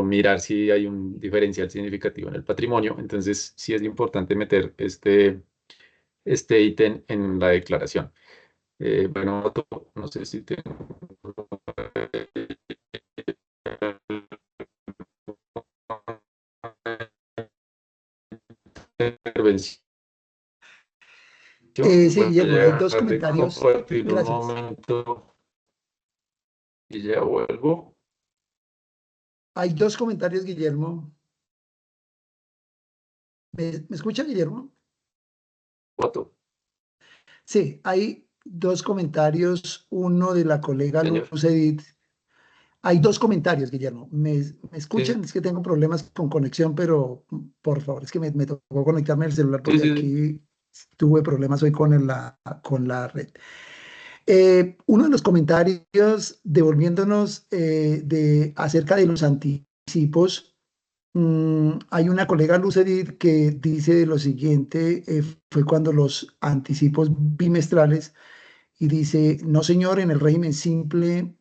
mirar si hay un diferencial significativo en el patrimonio. Entonces, sí es importante meter este ítem en la declaración. Bueno, no sé si tengo intervención. Sí, Voy Guillermo, hay a dos dejar de comentarios. compartir un Gracias. momento y ya vuelvo. Hay dos comentarios, Guillermo. ¿Me escucha, Guillermo? Foto, Sí, hay dos comentarios. Uno de la colega señor. Luz Edith. Hay dos comentarios, Guillermo. ¿Me Sí, escuchan? Es que tengo problemas con conexión, pero por favor, es que me tocó conectarme al celular sí, porque sí, sí. aquí tuve problemas hoy con la red. Uno de los comentarios, devolviéndonos acerca de los anticipos, hay una colega Luz Edith que dice lo siguiente, fue cuando los anticipos bimestrales, y dice, no señor, en el régimen simple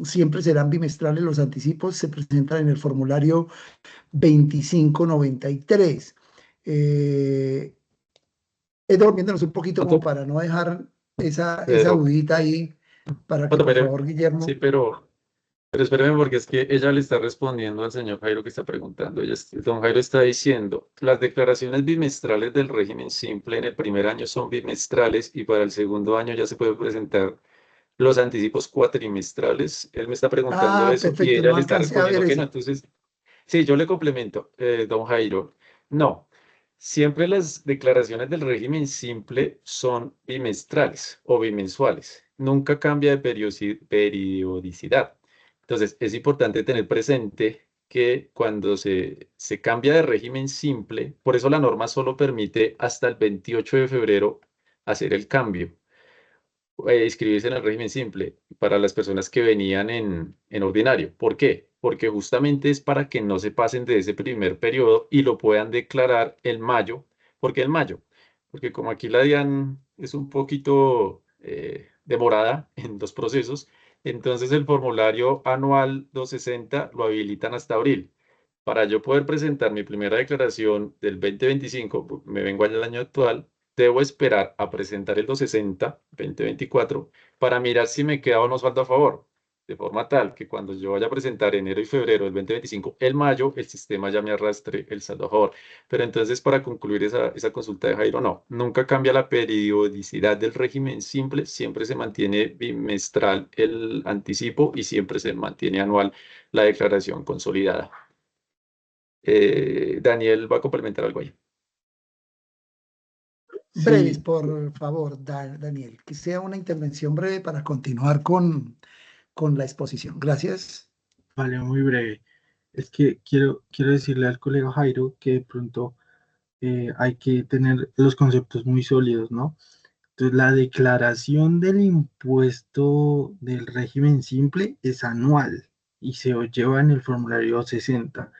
siempre serán bimestrales los anticipos, se presentan en el formulario 2593. Eh, es devolviéndonos un poquito como Foto, para no dejar esa pero, dudita ahí, para que foto, por pero, favor, sí, Guillermo. pero espéreme porque es que ella le está respondiendo al señor Jairo que está preguntando. Don Jairo está diciendo, las declaraciones bimestrales del régimen simple en el primer año son bimestrales y para el segundo año ya se puede presentar los anticipos cuatrimestrales. Él me está preguntando Ah, eso y perfecto, ella no le está alcancé a ver respondiendo que no. eso. Entonces, sí, yo le complemento, don Jairo. No, siempre las declaraciones del régimen simple son bimestrales o bimensuales. Nunca cambia de periodicidad. Entonces, es importante tener presente que cuando se cambia de régimen simple, por eso la norma solo permite hasta el 28 de febrero hacer el cambio, inscribirse en el régimen simple para las personas que venían en ordinario. ¿Por qué? Porque justamente es para que no se pasen de ese primer periodo y lo puedan declarar en mayo. ¿Por qué en mayo? Porque como aquí la DIAN es un poquito demorada en los procesos, entonces el formulario anual 260 lo habilitan hasta abril. Para yo poder presentar mi primera declaración del 2025, me vengo al año actual, debo esperar a presentar el 260 2024 para mirar si me queda o no saldo a favor. De forma tal que cuando yo vaya a presentar enero y febrero del 2025, el mayo, el sistema ya me arrastre el saldo a favor. Pero entonces, para concluir esa consulta de Jairo, no, nunca cambia la periodicidad del régimen simple, siempre se mantiene bimestral el anticipo y siempre se mantiene anual la declaración consolidada. Daniel va a complementar algo ahí. Breves, Sí, por favor, Daniel, que sea una intervención breve para continuar con la exposición. Gracias. vale, muy breve. Es que quiero decirle al colega Jairo que de pronto hay que tener los conceptos muy sólidos, ¿no? Entonces, la declaración del impuesto del régimen simple es anual y se lleva en el formulario 60.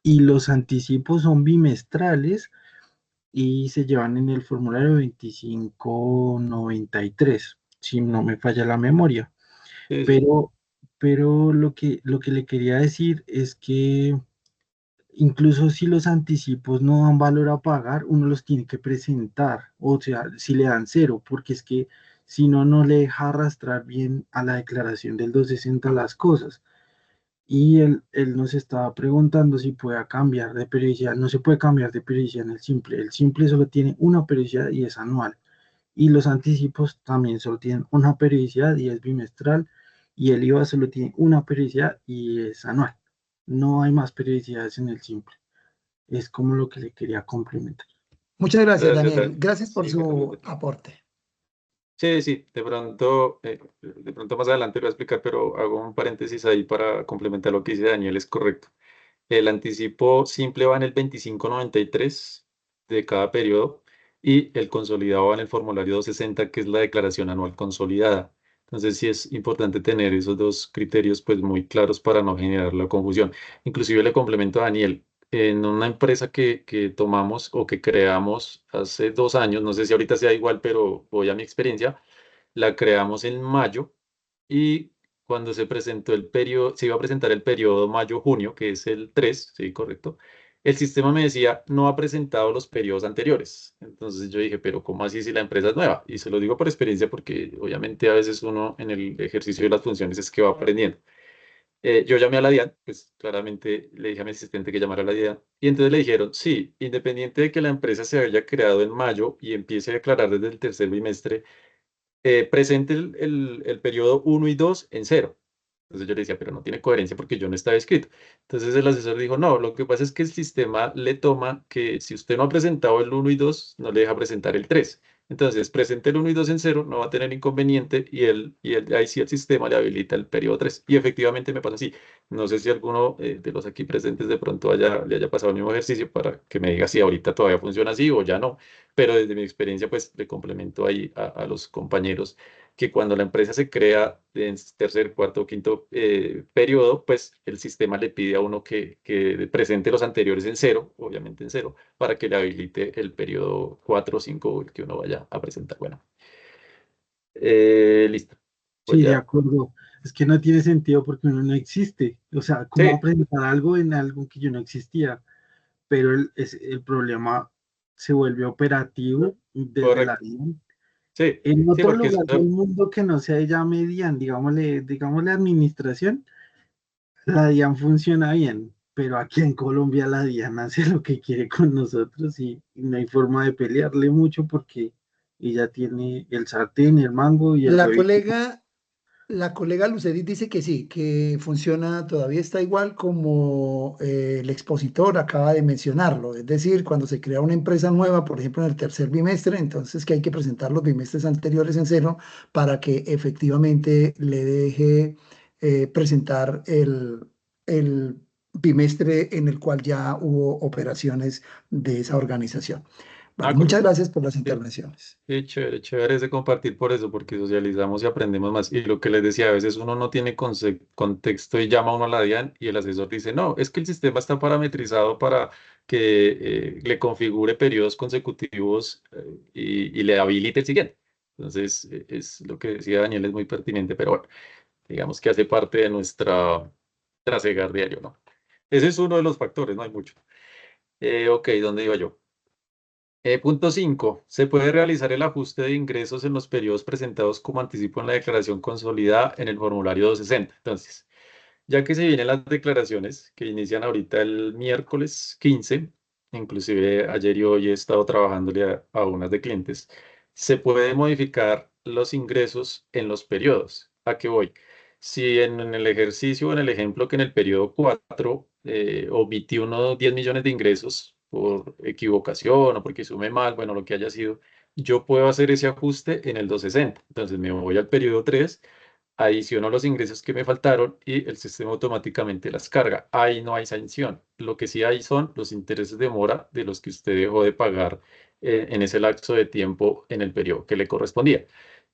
Y los anticipos son bimestrales y se llevan en el formulario 2593, si no me falla la memoria. Sí, sí. Pero, pero lo que le quería decir es que incluso si los anticipos no dan valor a pagar, uno los tiene que presentar, o sea, si le dan cero, porque es que si no, no le deja arrastrar bien a la declaración del 260 las cosas. Y él nos estaba preguntando si puede cambiar de periodicidad. No se puede cambiar de periodicidad en el simple. El simple solo tiene una periodicidad y es anual. Y los anticipos también solo tienen una periodicidad y es bimestral. Y el IVA solo tiene una periodicidad y es anual. No hay más periodicidades en el simple. Es como lo que le quería complementar. Muchas gracias, Gracias, Daniel. Gracias por sí, gracias. su aporte. Sí, sí, de pronto más adelante lo voy a explicar, pero hago un paréntesis ahí para complementar lo que dice Daniel, es correcto. El anticipo simple va en el 2593 de cada periodo y el consolidado va en el formulario 260, que es la declaración anual consolidada. Entonces sí es importante tener esos dos criterios pues muy claros para no generar la confusión. Inclusive le complemento a Daniel, en una empresa que tomamos o que creamos hace 2 años, no sé si ahorita sea igual, pero voy a mi experiencia, la creamos en mayo y cuando se presentó el periodo, se iba a presentar el periodo mayo-junio, que es el 3, sí, correcto. El sistema me decía, no ha presentado los periodos anteriores. Entonces yo dije, pero ¿cómo así si la empresa es nueva? Y se lo digo por experiencia porque obviamente a veces uno en el ejercicio de las funciones es que va aprendiendo. Yo llamé a la DIAN, pues claramente le dije a mi asistente que llamara a la DIAN, y entonces le dijeron, sí, independiente de que la empresa se haya creado en mayo y empiece a declarar desde el tercer bimestre, presente el periodo 1 y 2 en cero. Entonces yo le decía, pero no tiene coherencia porque yo no estaba escrito. Entonces el asesor dijo, no, lo que pasa es que el sistema le toma que si usted no ha presentado el 1 y 2 no le deja presentar el 3. Entonces, presente el 1 y 2 en cero, no va a tener inconveniente ahí sí el sistema le habilita el periodo 3. Y efectivamente me pasa así. No sé si alguno de los aquí presentes de pronto le haya pasado el mismo ejercicio para que me diga si ahorita todavía funciona así o ya no, pero desde mi experiencia, pues le complemento ahí a los compañeros que cuando la empresa se crea en tercer, cuarto o quinto periodo, pues el sistema le pide a uno que presente los anteriores en cero, obviamente en cero, para que le habilite el periodo 4 o 5 el que uno vaya a presentar. Bueno, listo. Pues Sí, de ya. acuerdo. Es que no tiene sentido porque uno no existe. O sea, ¿cómo Sí, presentar algo en algo que yo no existía? Pero el problema se vuelve operativo desde la correcto. DIAN. Sí, En sí, otro porque lugar del mundo que no se llame DIAN, digámosle administración, la DIAN funciona bien, pero aquí en Colombia la DIAN hace lo que quiere con nosotros y no hay forma de pelearle mucho porque ella tiene el sartén, el mango y el La huevito. colega, la colega Lucedit dice que sí, que funciona, todavía está igual como el expositor acaba de mencionarlo. Es decir, cuando se crea una empresa nueva, por ejemplo, en el tercer bimestre, entonces que hay que presentar los bimestres anteriores en cero para que efectivamente le deje presentar el bimestre en el cual ya hubo operaciones de esa organización. Vale, muchas correcto. gracias por las Sí. intervenciones. Sí, chévere, chévere ese compartir por eso, porque socializamos y aprendemos más. Y lo que les decía, a veces uno no tiene contexto y llama a uno a la DIAN y el asesor dice, no, es que el sistema está parametrizado para que le configure periodos consecutivos y le habilite el siguiente. Entonces, es lo que decía Daniel, es muy pertinente, pero bueno, digamos que hace parte de nuestra trasegar diario, ¿no? Ese es uno de los factores, no hay mucho. Ok, ¿dónde iba yo? Punto 5. Se puede realizar el ajuste de ingresos en los periodos presentados como anticipo en la declaración consolidada en el formulario 260. Entonces, ya que se vienen las declaraciones que inician ahorita el miércoles 15, inclusive ayer y hoy he estado trabajándole a unas de clientes, se puede modificar los ingresos en los periodos. ¿A qué voy? Si en el ejercicio, en el ejemplo que en el periodo 4 omití unos 10 millones de ingresos por equivocación o porque sume mal, bueno, lo que haya sido, yo puedo hacer ese ajuste en el 260. Entonces me voy al periodo 3, adiciono los ingresos que me faltaron y el sistema automáticamente las carga. Ahí no hay sanción. Lo que sí hay son los intereses de mora de los que usted dejó de pagar en ese lapso de tiempo en el periodo que le correspondía.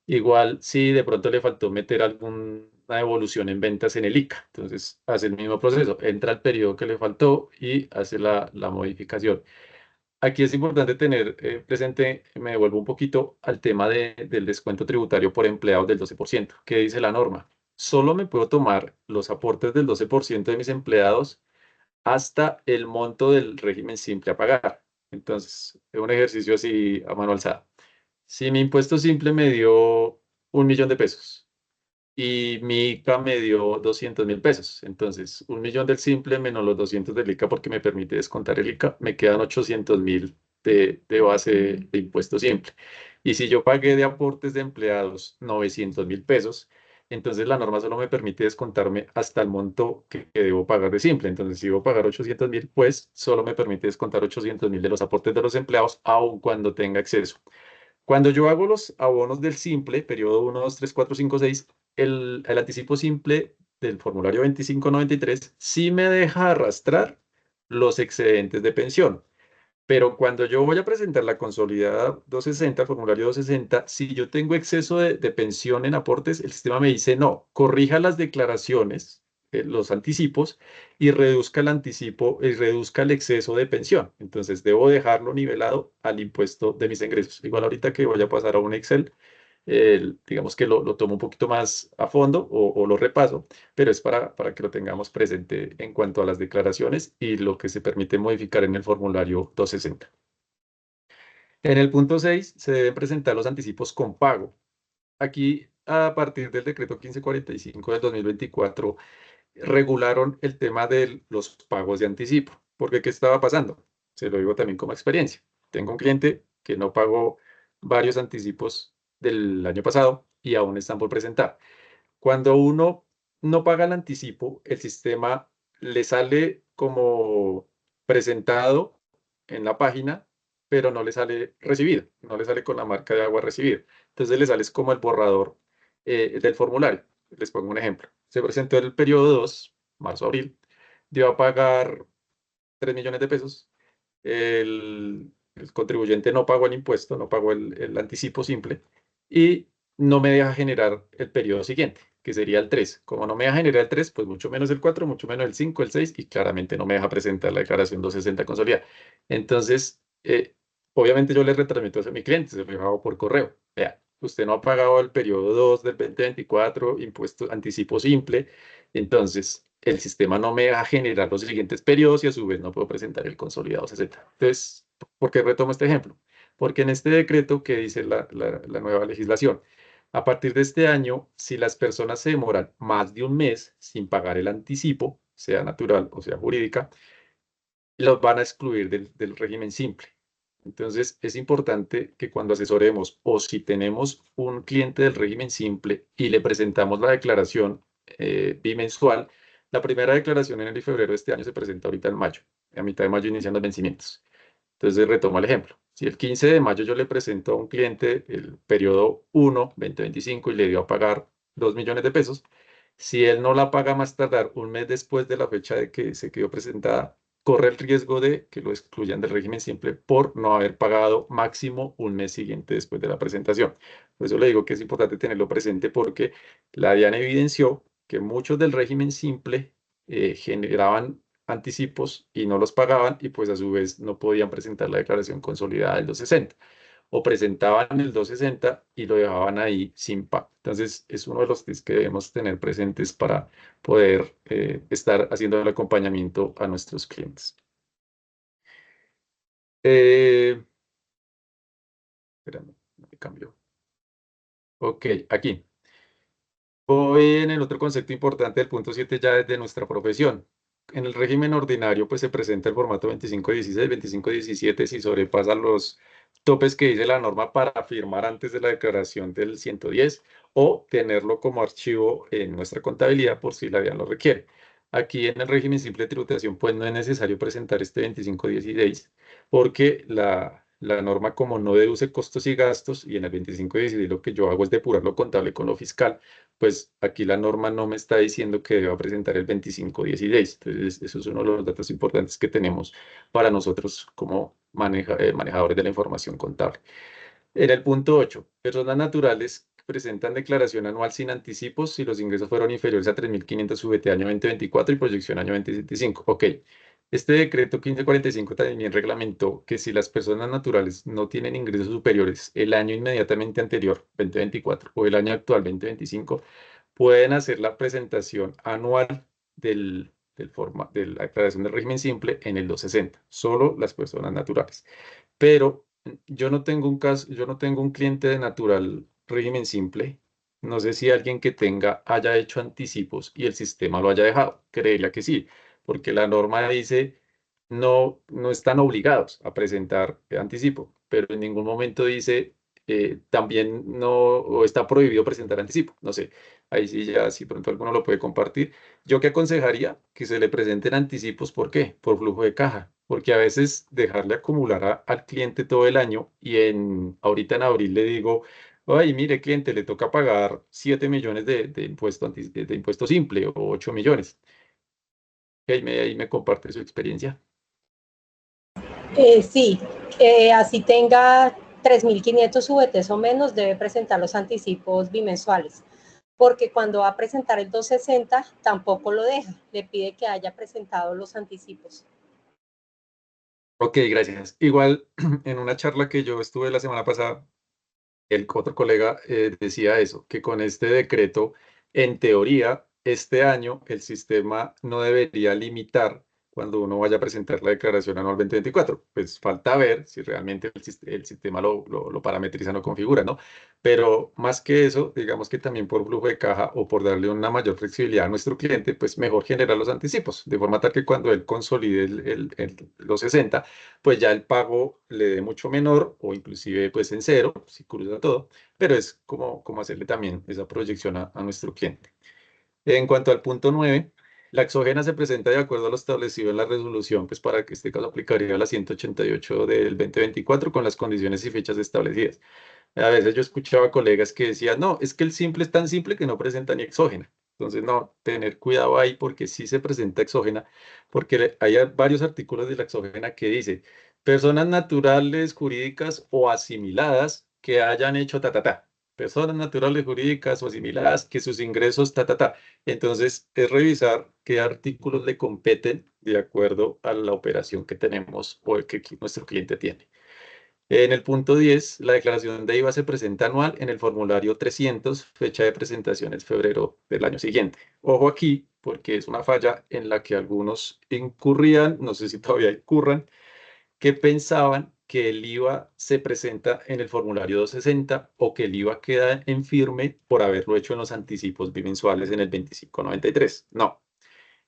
Igual si de pronto le faltó meter alguna evolución en ventas en el ICA, entonces hace el mismo proceso, entra al periodo que le faltó y hace la modificación. Aquí es importante tener presente, me devuelvo un poquito al tema del descuento tributario por empleados del 12%. ¿Qué dice la norma? Solo me puedo tomar los aportes del 12% de mis empleados hasta el monto del régimen simple a pagar. Entonces, es un ejercicio así a mano alzada. Si mi impuesto simple me dio 1 millón de pesos y mi ICA me dio 200.000 pesos. Entonces, 1 millón del simple menos los 200 del ICA porque me permite descontar el ICA, me quedan 800.000 de base de impuesto simple. Y si yo pagué de aportes de empleados 900.000 pesos, entonces la norma solo me permite descontarme hasta el monto que debo pagar de simple. Entonces, si debo pagar 800.000, pues solo me permite descontar 800.000 de los aportes de los empleados, aun cuando tenga exceso. Cuando yo hago los abonos del simple, periodo 1, 2, 3, 4, 5, 6, el anticipo simple del formulario 2593 sí me deja arrastrar los excedentes de pensión. Pero cuando yo voy a presentar la consolidada 260, formulario 260, si yo tengo exceso de pensión en aportes, el sistema me dice no, corrija las declaraciones, los anticipos y reduzca el anticipo y reduzca el exceso de pensión. Entonces debo dejarlo nivelado al impuesto de mis ingresos. Igual ahorita que voy a pasar a un Excel, digamos que lo tomo un poquito más a fondo o lo repaso, pero es para que lo tengamos presente en cuanto a las declaraciones y lo que se permite modificar en el formulario 260. En el punto 6 se deben presentar los anticipos con pago. Aquí, a partir del decreto 1545 del 2024, regularon el tema de los pagos de anticipo. Porque, ¿qué estaba pasando? Se lo digo también como experiencia. Tengo un cliente que no pagó varios anticipos del año pasado y aún están por presentar. Cuando uno no paga el anticipo, el sistema le sale como presentado en la página, pero no le sale recibido, no le sale con la marca de agua recibido. Entonces le sale como el borrador del formulario. Les pongo un ejemplo. Se presentó el periodo 2, marzo-abril, dio a pagar 3 millones de pesos. El contribuyente no pagó el impuesto, no pagó el anticipo simple y no me deja generar el periodo siguiente, que sería el 3. Como no me deja generar el 3, pues mucho menos el 4, mucho menos el 5, el 6 y claramente no me deja presentar la declaración 260 consolidada. Entonces, obviamente yo le retransmito eso a mi cliente, se lo hago por correo. Vea, usted no ha pagado el periodo 2 del 2024, impuesto anticipo simple, entonces el sistema no me deja generar los siguientes periodos y a su vez no puedo presentar el consolidado 60. Entonces, ¿por qué retomo este ejemplo? Porque en este decreto que dice la nueva legislación, a partir de este año, si las personas se demoran más de un mes sin pagar el anticipo, sea natural o sea jurídica, los van a excluir del régimen simple. Entonces, es importante que cuando asesoremos o si tenemos un cliente del régimen simple y le presentamos la declaración bimensual, la primera declaración en enero y febrero de este año se presenta ahorita en mayo. A mitad de mayo inician los vencimientos. Entonces, retomo el ejemplo. Si el 15 de mayo yo le presento a un cliente el periodo 1, 2025 y le dio a pagar 2 millones de pesos, si él no la paga más tardar un mes después de la fecha de que se quedó presentada, corre el riesgo de que lo excluyan del régimen simple por no haber pagado máximo un mes siguiente después de la presentación. Por eso le digo que es importante tenerlo presente porque la DIAN evidenció que muchos del régimen simple generaban anticipos y no los pagaban y pues a su vez no podían presentar la declaración consolidada del 260 o presentaban el 260 y lo dejaban ahí sin pago. Entonces es uno de los tips que debemos tener presentes para poder estar haciendo el acompañamiento a nuestros clientes. Espérame, me cambió. Ok, aquí. Voy en el otro concepto importante del punto 7 ya desde nuestra profesión. En el régimen ordinario, pues se presenta el formato 2516, 2517 si sobrepasa los topes que dice la norma para firmar antes de la declaración del 110 o tenerlo como archivo en nuestra contabilidad por si la DIAN lo requiere. Aquí en el régimen simple de tributación, pues no es necesario presentar este 2516 porque la norma como no deduce costos y gastos y en el 2516 lo que yo hago es depurar lo contable con lo fiscal, pues aquí la norma no me está diciendo que deba presentar el 2516. Entonces, eso es uno de los datos importantes que tenemos para nosotros como manejadores de la información contable. En el punto 8, personas naturales que presentan declaración anual sin anticipos si los ingresos fueron inferiores a 3.500 VT año 2024 y proyección año 2025. Ok, este decreto 1545 también reglamentó que si las personas naturales no tienen ingresos superiores el año inmediatamente anterior, 2024, o el año actual, 2025, pueden hacer la presentación anual de la declaración del régimen simple en el 260, solo las personas naturales. Pero yo no tengo un caso, yo no tengo un cliente de natural régimen simple. No sé si alguien que tenga haya hecho anticipos y el sistema lo haya dejado. Creería que sí, porque la norma dice no están obligados a presentar anticipo, pero en ningún momento dice también no o está prohibido presentar anticipo. No sé, ahí sí ya si pronto alguno lo puede compartir. Yo que aconsejaría que se le presenten anticipos, ¿por qué? Por flujo de caja, porque a veces dejarle acumular al cliente todo el año y ahorita en abril le digo, ay, mire, cliente, le toca pagar 7 millones de impuesto simple o 8 millones. Y ahí me comparte su experiencia. Sí, así tenga 3.500 VTs o menos, debe presentar los anticipos bimensuales, porque cuando va a presentar el 260 tampoco lo deja, le pide que haya presentado los anticipos. Ok, gracias. Igual en una charla que yo estuve la semana pasada, el otro colega decía eso, que con este decreto, en teoría, este año el sistema no debería limitar cuando uno vaya a presentar la declaración anual 2024. Pues falta ver si realmente el sistema lo parametriza, no configura, ¿no? Pero más que eso, digamos que también por flujo de caja o por darle una mayor flexibilidad a nuestro cliente, pues mejor generar los anticipos, de forma tal que cuando él consolide los 60, pues ya el pago le dé mucho menor o inclusive pues en cero, si cruza todo, pero es como hacerle también esa proyección a nuestro cliente. En cuanto al punto 9, la exógena se presenta de acuerdo a lo establecido en la resolución, pues para que este caso aplicaría la 188 del 2024 con las condiciones y fechas establecidas. A veces yo escuchaba colegas que decían, no, es que el simple es tan simple que no presenta ni exógena. Entonces, no, tener cuidado ahí porque sí se presenta exógena, porque hay varios artículos de la exógena que dice, personas naturales, jurídicas o asimiladas que hayan hecho ta. Personas naturales, jurídicas o asimiladas que sus ingresos ta. Entonces, es revisar qué artículos le competen de acuerdo a la operación que tenemos o que nuestro cliente tiene. En el punto 10, la declaración de IVA se presenta anual en el formulario 300, fecha de presentación es febrero del año siguiente. Ojo aquí, porque es una falla en la que algunos incurrían, no sé si todavía incurran, que pensaban que el IVA se presenta en el formulario 260 o que el IVA queda en firme por haberlo hecho en los anticipos bimensuales en el 2593. No,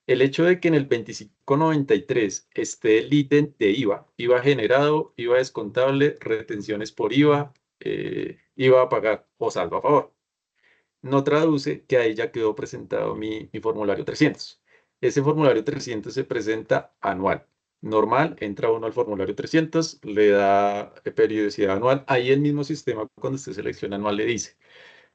el hecho de que en el 2593 esté el ítem de IVA, IVA generado, IVA descontable, retenciones por IVA, IVA a pagar o saldo a favor, no traduce que ahí ya quedó presentado mi formulario 300. Ese formulario 300 se presenta anual. Normal, entra uno al formulario 300, le da periodicidad anual. Ahí el mismo sistema, cuando usted selecciona anual, le dice.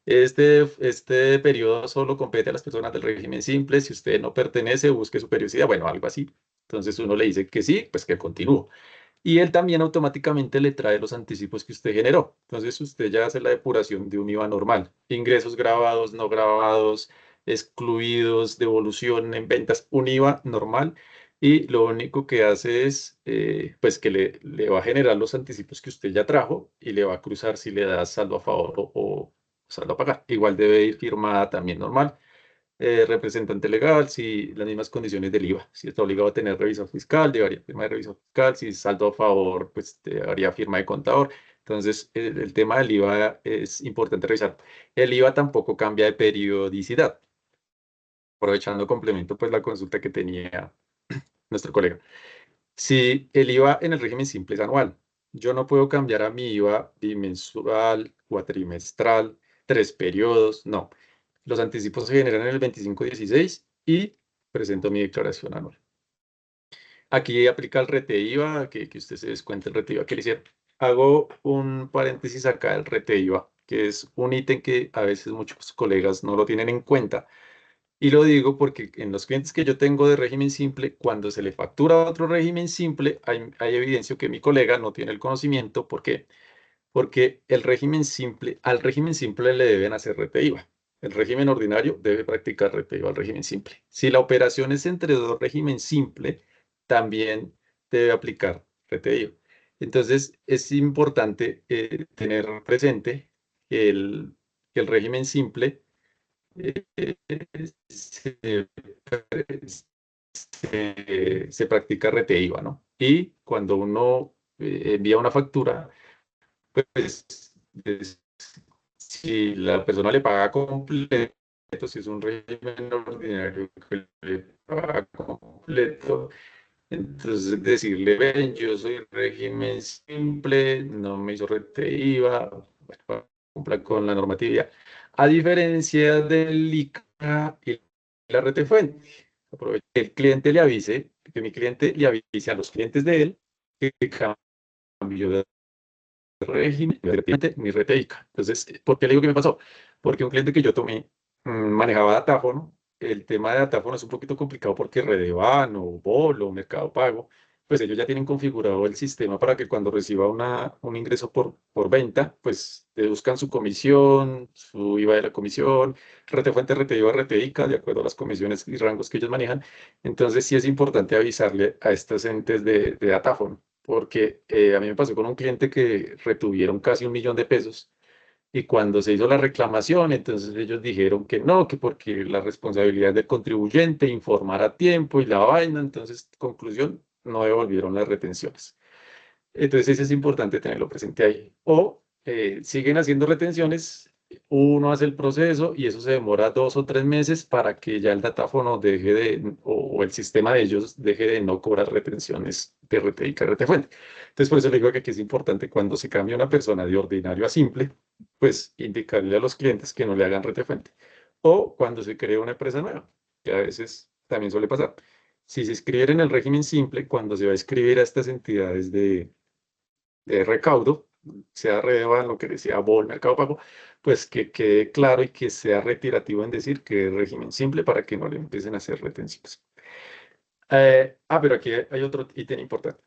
Este periodo solo compete a las personas del régimen simple. Si usted no pertenece, busque su periodicidad. Bueno, algo así. Entonces uno le dice que sí, pues que continúe. Y él también automáticamente le trae los anticipos que usted generó. Entonces usted ya hace la depuración de un IVA normal. Ingresos grabados, no grabados, excluidos, devolución en ventas, un IVA normal. Y lo único que hace es, pues que le va a generar los anticipos que usted ya trajo y le va a cruzar si le da saldo a favor o saldo a pagar. Igual debe ir firmada también normal. Representante legal, si las mismas condiciones del IVA. Si está obligado a tener revisor fiscal, llevaría firma de revisor fiscal. Si es saldo a favor, pues haría firma de contador. Entonces, el tema del IVA es importante revisar. El IVA tampoco cambia de periodicidad. Aprovechando complemento, pues la consulta que tenía nuestro colega. Si el IVA en el régimen simple es anual, yo no puedo cambiar a mi IVA bimensual, cuatrimestral, 3 periodos, no. Los anticipos se generan en el 25/16 y presento mi declaración anual. Aquí aplica el rete IVA, que usted se descuente el rete IVA que le hicieron. Hago un paréntesis acá del rete IVA, que es un ítem que a veces muchos colegas no lo tienen en cuenta. Y lo digo porque en los clientes que yo tengo de régimen simple, cuando se le factura a otro régimen simple, hay evidencia que mi colega no tiene el conocimiento. ¿Por qué? Porque al régimen simple le deben hacer rete IVA. El régimen ordinario debe practicar rete IVA al régimen simple. Si la operación es entre dos régimen simple, también debe aplicar rete IVA. Entonces, es importante tener presente que el régimen simple se, se practica rete IVA, ¿no? Y cuando uno envía una factura, pues si la persona le paga completo, si es un régimen ordinario que le paga completo, entonces decirle, ven, yo soy régimen simple, no me hizo rete IVA, bueno, cumpla con la normatividad. A diferencia del ICA y la rete fuente, aproveche que el cliente le avise, que mi cliente le avise a los clientes de él que cambió de régimen, mi rete ICA. Entonces, ¿por qué le digo que me pasó? Porque un cliente que yo tomé manejaba datáfono. El tema de datáfono es un poquito complicado porque Redevan o Bolo o Mercado Pago, pues ellos ya tienen configurado el sistema para que cuando reciba un ingreso por venta, pues deduzcan su comisión, su IVA de la comisión, rete fuente, rete IVA, rete ICA, de acuerdo a las comisiones y rangos que ellos manejan. Entonces sí es importante avisarle a estos entes de datáfono, porque a mí me pasó con un cliente que retuvieron casi 1.000.000 de pesos. Y cuando se hizo la reclamación, entonces ellos dijeron que no, que porque la responsabilidad del contribuyente informar a tiempo y la vaina. Entonces, conclusión, no devolvieron las retenciones. Entonces, eso es importante tenerlo presente ahí. O siguen haciendo retenciones, uno hace el proceso y eso se demora 2 o 3 meses para que ya el datáfono deje o el sistema de ellos deje de no cobrar retenciones de rete y rete fuente. Entonces, por eso le digo que aquí es importante cuando se cambia una persona de ordinario a simple, pues indicarle a los clientes que no le hagan rete fuente. O cuando se crea una empresa nueva, que a veces también suele pasar. Si se inscribe en el régimen simple, cuando se va a escribir a estas entidades de recaudo, sea Redevan, lo que decía BOL, Mercado Pago, pues que quede claro y que sea reiterativo en decir que es régimen simple para que no le empiecen a hacer retenciones. Pero aquí hay otro ítem importante.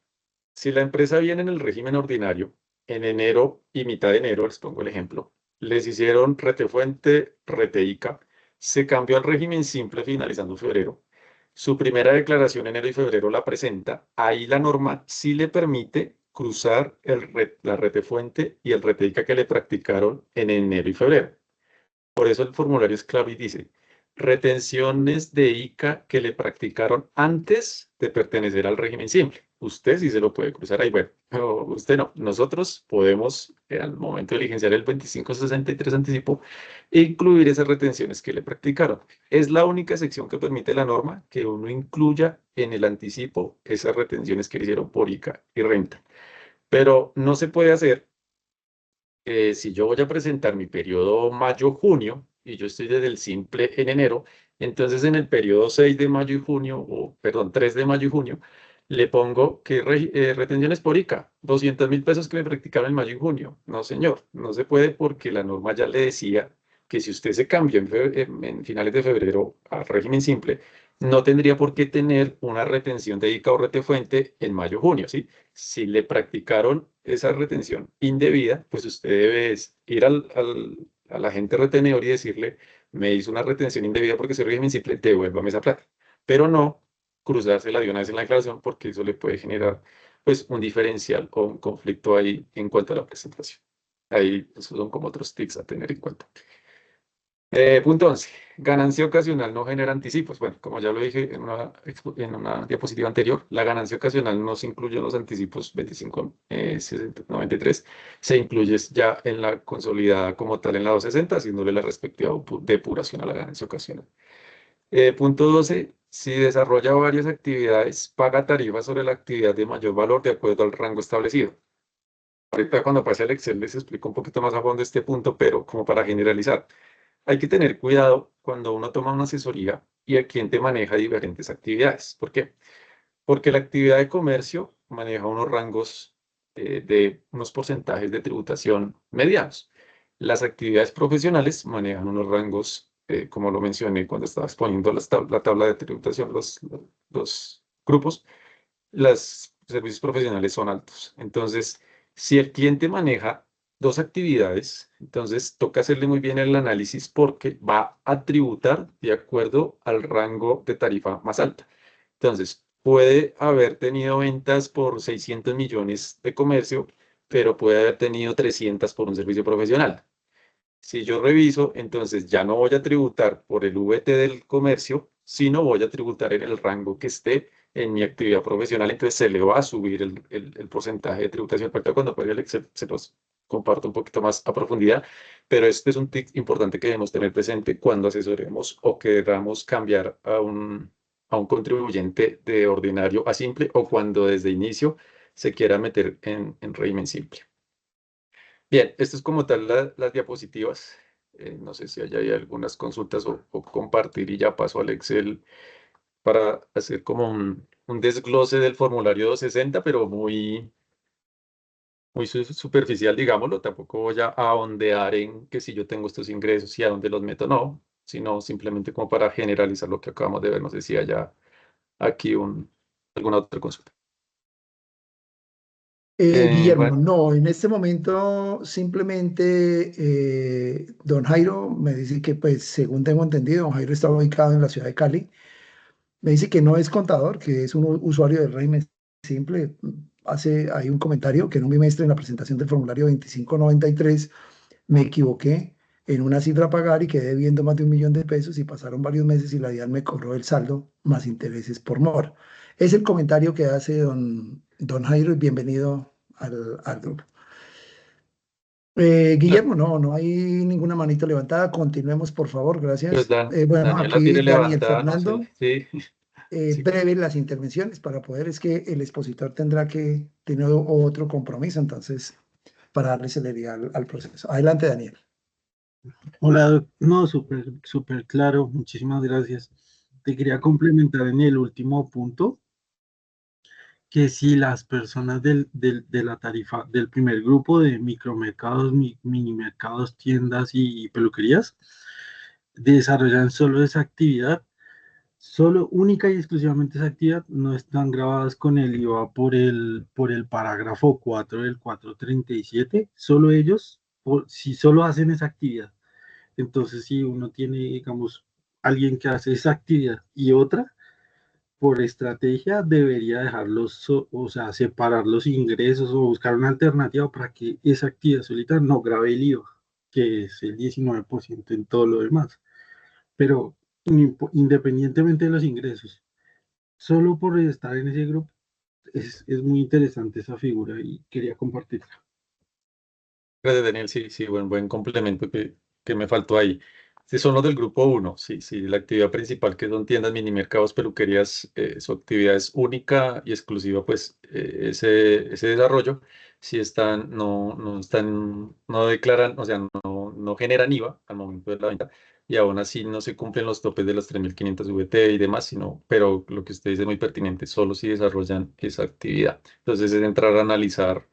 Si la empresa viene en el régimen ordinario, en enero y mitad de enero, les pongo el ejemplo, les hicieron rete fuente, rete ICA, se cambió al régimen simple finalizando febrero. Su primera declaración enero y febrero la presenta. Ahí la norma sí le permite cruzar la rete fuente y el rete ICA que le practicaron en enero y febrero. Por eso el formulario es claro y dice, retenciones de ICA que le practicaron antes de pertenecer al régimen simple. Usted sí se lo puede cruzar ahí, bueno, pero usted no. Nosotros podemos, al momento de diligenciar el 2563 anticipo, incluir esas retenciones que le practicaron. Es la única sección que permite la norma que uno incluya en el anticipo esas retenciones que le hicieron por ICA y renta. Pero no se puede hacer si yo voy a presentar mi periodo mayo-junio y yo estoy desde el simple en enero, entonces en el periodo 6 de mayo y junio, o perdón, 3 de mayo y junio, le pongo que retenciones por ICA, 200.000 pesos que me practicaron en mayo y junio. No, señor, no se puede porque la norma ya le decía que si usted se cambia en finales de febrero al régimen simple, no tendría por qué tener una retención de ICA o rete fuente en mayo-junio, ¿sí? Si le practicaron esa retención indebida, pues usted debe ir al agente retenedor y decirle, me hizo una retención indebida porque soy régimen simple, devuélvame esa plata. Pero no cruzársela de una vez en la declaración porque eso le puede generar pues un diferencial o un conflicto ahí en cuanto a la presentación. Ahí esos son como otros tips a tener en cuenta. Punto 11. Ganancia ocasional no genera anticipos. Bueno, como ya lo dije en una diapositiva anterior, la ganancia ocasional no se incluye en los anticipos 25, 60, 93. Se incluye ya en la consolidada como tal en la 260, haciéndole la respectiva depuración a la ganancia ocasional. Punto 12. Si desarrolla varias actividades, paga tarifas sobre la actividad de mayor valor de acuerdo al rango establecido. Ahorita cuando pase al Excel les explico un poquito más a fondo este punto, pero como para generalizar. Hay que tener cuidado cuando uno toma una asesoría y el cliente maneja diferentes actividades. ¿Por qué? Porque la actividad de comercio maneja unos rangos de unos porcentajes de tributación medianos. Las actividades profesionales manejan unos rangos, como lo mencioné cuando estaba exponiendo la tabla de tributación, los grupos, los servicios profesionales son altos. Entonces, si el cliente maneja dos actividades, entonces toca hacerle muy bien el análisis porque va a tributar de acuerdo al rango de tarifa más alta. Entonces, puede haber tenido ventas por 600 millones de comercio, pero puede haber tenido 300 por un servicio profesional. Si yo reviso, entonces ya no voy a tributar por el VT del comercio, sino voy a tributar en el rango que esté en mi actividad profesional. Entonces se le va a subir el porcentaje de tributación. Ahorita cuando pague el Excel se los comparto un poquito más a profundidad, pero este es un tip importante que debemos tener presente cuando asesoremos o queramos cambiar a un contribuyente de ordinario a simple o cuando desde inicio se quiera meter en régimen simple. Bien, esto es como tal las diapositivas. No sé si hay algunas consultas o compartir y ya paso al Excel para hacer como un desglose del formulario 260, pero muy superficial, digámoslo. Tampoco voy a ondear en que si yo tengo estos ingresos y a dónde los meto, no, sino simplemente como para generalizar lo que acabamos de ver. No sé si haya aquí alguna otra consulta. Guillermo, Bueno, no, en este momento simplemente don Jairo me dice que, pues, según tengo entendido, don Jairo está ubicado en la ciudad de Cali. Me dice que no es contador, que es un usuario del régimen simple. Hace ahí un comentario que en un bimestre en la presentación del formulario 2593 me equivoqué en una cifra a pagar y quedé debiendo más de 1 millón de pesos y pasaron varios meses y la DIAN me cobró el saldo más intereses por mora. Es el comentario que hace don Jairo y bienvenido al grupo. Guillermo, no hay ninguna manito levantada. Continuemos, por favor, pues gracias. Bueno, Daniela aquí tiene Daniel levantada, no sé, Fernando. sí, sí. Breves las intervenciones para poder, es que el expositor tendrá que tener otro compromiso, entonces, para darle celeridad al proceso. Adelante, Daniel. Hola, no, súper, súper claro, muchísimas gracias. Te quería complementar en el último punto, que si las personas de la tarifa, del primer grupo de micromercados, minimercados, tiendas y peluquerías, desarrollan solo esa actividad, solo única y exclusivamente esa actividad, no están grabadas con el IVA por el parágrafo 4 del 437, solo ellos, si solo hacen esa actividad. Entonces, si uno tiene, digamos, alguien que hace esa actividad y otra, por estrategia debería dejarlos, o sea, separar los ingresos o buscar una alternativa para que esa actividad solita no grave el IVA, que es el 19% en todo lo demás. Pero independientemente de los ingresos, solo por estar en ese grupo, es muy interesante esa figura y quería compartirla. Gracias, Daniel. Sí, sí, buen complemento que me faltó ahí. Sí, son los del grupo uno. Sí, sí, la actividad principal que son tiendas, mini mercados, peluquerías, su actividad es única y exclusiva, pues ese desarrollo, si están, no están, no declaran, o sea, no generan IVA al momento de la venta y aún así no se cumplen los topes de las 3.500 VT y demás, pero lo que usted dice es muy pertinente, solo si desarrollan esa actividad. Entonces es entrar a analizar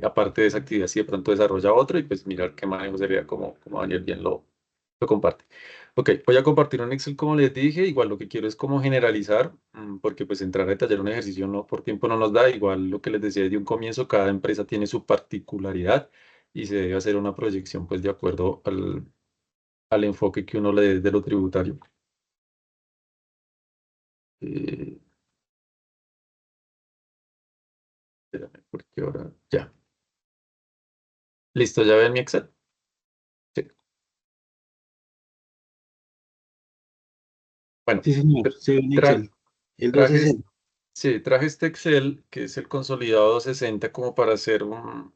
aparte de esa actividad, si de pronto desarrolla otro y pues mirar qué manejo sería como Daniel bien lo comparte. Ok, voy a compartir un Excel como les dije, igual lo que quiero es como generalizar, porque pues entrar a detallar un ejercicio no, por tiempo no nos da, igual lo que les decía desde un comienzo, cada empresa tiene su particularidad y se debe hacer una proyección pues de acuerdo al enfoque que uno le dé de lo tributario. Eh, Espérame, porque ahora ya. Listo, ¿ya ven mi Excel? Sí. Bueno, Sí, señor, se ve en tra- Excel. El traje, 260. sí, traje este Excel, que es el consolidado 260, como para hacer un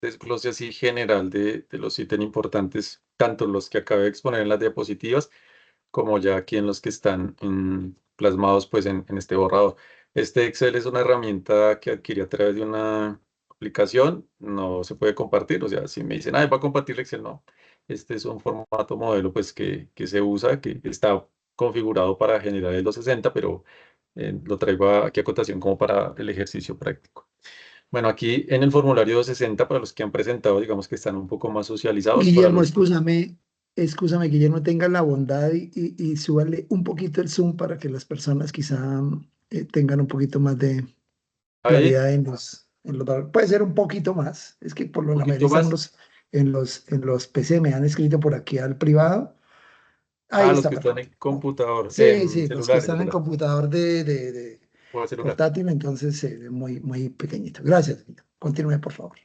desglose así general de los ítems importantes, tanto los que acabé de exponer en las diapositivas, como ya aquí en los que están plasmados pues en este borrador. Este Excel es una herramienta que adquirí a través de una aplicación, no se puede compartir, o sea, si me dicen, va a compartir Excel, no. Este es un formato modelo pues que se usa, que está configurado para generar el 260, pero lo traigo aquí a cotación como para el ejercicio práctico. Bueno, aquí en el formulario 260, para los que han presentado, digamos que están un poco más socializados, para Guillermo, los que... escúchame, Guillermo, tenga la bondad y súbale un poquito el zoom para que las personas quizá tengan un poquito más de Ahí, claridad puede ser un poquito más, es que por un lo la mayoría poquito están más. en los PC, me han escrito por aquí al privado, ahí Los está que están en perfecto. computador, Sí, en sí, los que celular, en están en celular, computador de o celular. portátil, entonces se ve muy, muy pequeñito. Gracias, continúe, por favor.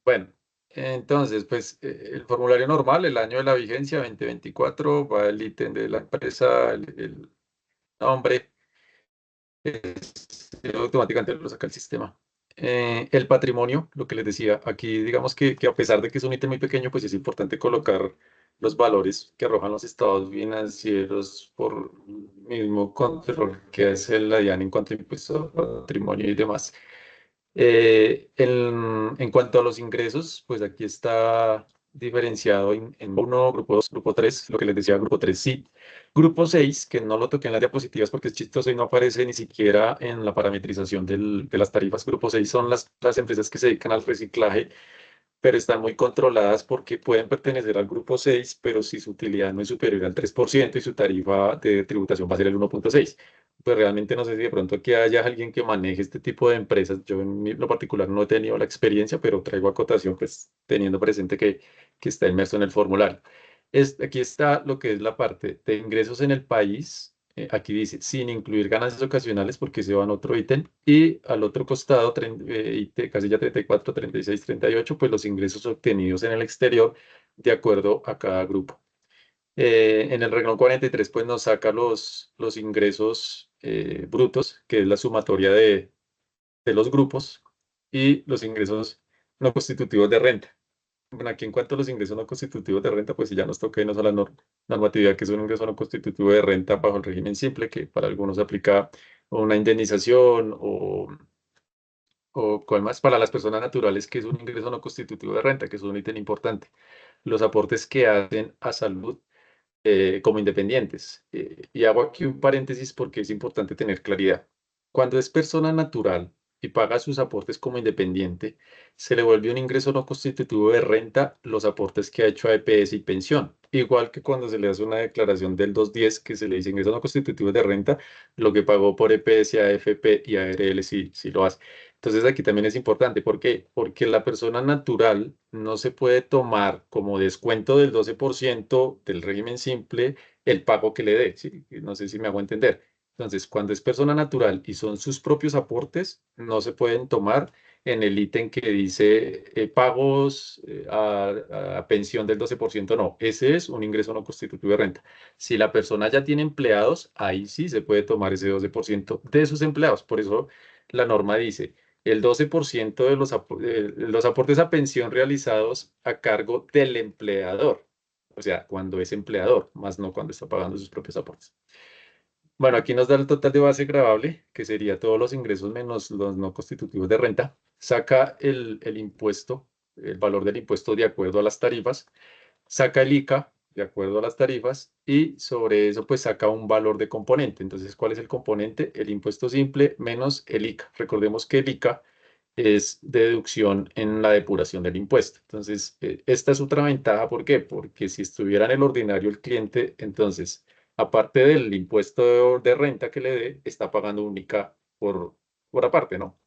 Bueno, entonces, pues el formulario normal, el año de la vigencia, 2024, va el ítem de la empresa, el nombre, automáticamente lo saca el sistema. El patrimonio, lo que les decía, aquí digamos que a pesar de que es un ítem muy pequeño, pues es importante colocar los valores que arrojan los estados financieros por mismo control que hace la DIAN en cuanto a impuestos a patrimonio y demás. En cuanto a los ingresos, pues aquí está diferenciado en uno, grupo 2, grupo 3, lo que les decía, grupo 3 sí. Grupo 6, que no lo toqué en las diapositivas porque es chistoso y no aparece ni siquiera en la parametrización de las tarifas. Grupo 6 son las empresas que se dedican al reciclaje, pero están muy controladas porque pueden pertenecer al grupo 6, pero si su utilidad no es superior al 3% y su tarifa de tributación va a ser el 1,6. Pues realmente no sé si de pronto aquí haya alguien que maneje este tipo de empresas. Yo lo particular no he tenido la experiencia, pero traigo acotación, pues teniendo presente que está inmerso en el formulario. Aquí está lo que es la parte de ingresos en el país. Aquí dice, sin incluir ganancias ocasionales, porque se va en otro ítem. Y al otro costado, casilla 34, 36, 38, pues los ingresos obtenidos en el exterior de acuerdo a cada grupo. En el renglón 43, pues nos saca los ingresos brutos, que es la sumatoria de los grupos, y los ingresos no constitutivos de renta. Bueno, aquí en cuanto a los ingresos no constitutivos de renta, pues si ya nos toca irnos a la normatividad, que es un ingreso no constitutivo de renta bajo el régimen simple, que para algunos aplica una indemnización o cuál más para las personas naturales, que es un ingreso no constitutivo de renta, que es un ítem importante. Los aportes que hacen a salud como independientes. Y hago aquí un paréntesis porque es importante tener claridad. Cuando es persona natural y paga sus aportes como independiente, se le vuelve un ingreso no constitutivo de renta los aportes que ha hecho a EPS y pensión. Igual que cuando se le hace una declaración del 210 que se le dice ingresos no constitutivos de renta, lo que pagó por EPS, AFP y ARL sí lo hace. Entonces aquí también es importante. ¿Por qué? Porque la persona natural no se puede tomar como descuento del 12% del régimen simple el pago que le dé. ¿Sí? No sé si me hago entender. Entonces, cuando es persona natural y son sus propios aportes, no se pueden tomar en el ítem que dice pagos a pensión del 12%. No, ese es un ingreso no constitutivo de renta. Si la persona ya tiene empleados, ahí sí se puede tomar ese 12% de sus empleados. Por eso la norma dice el 12% de los aportes a pensión realizados a cargo del empleador. O sea, cuando es empleador, más no cuando está pagando sus propios aportes. Bueno, aquí nos da el total de base gravable, que sería todos los ingresos menos los no constitutivos de renta. Saca el impuesto, el valor del impuesto de acuerdo a las tarifas. Saca el ICA de acuerdo a las tarifas y sobre eso pues saca un valor de componente. Entonces, ¿cuál es el componente? El impuesto simple menos el ICA. Recordemos que el ICA es deducción en la depuración del impuesto. Entonces, esta es otra ventaja. ¿Por qué? Porque si estuviera en el ordinario el cliente, entonces, aparte del impuesto de renta que le dé, está pagando un ICA por aparte, ¿no?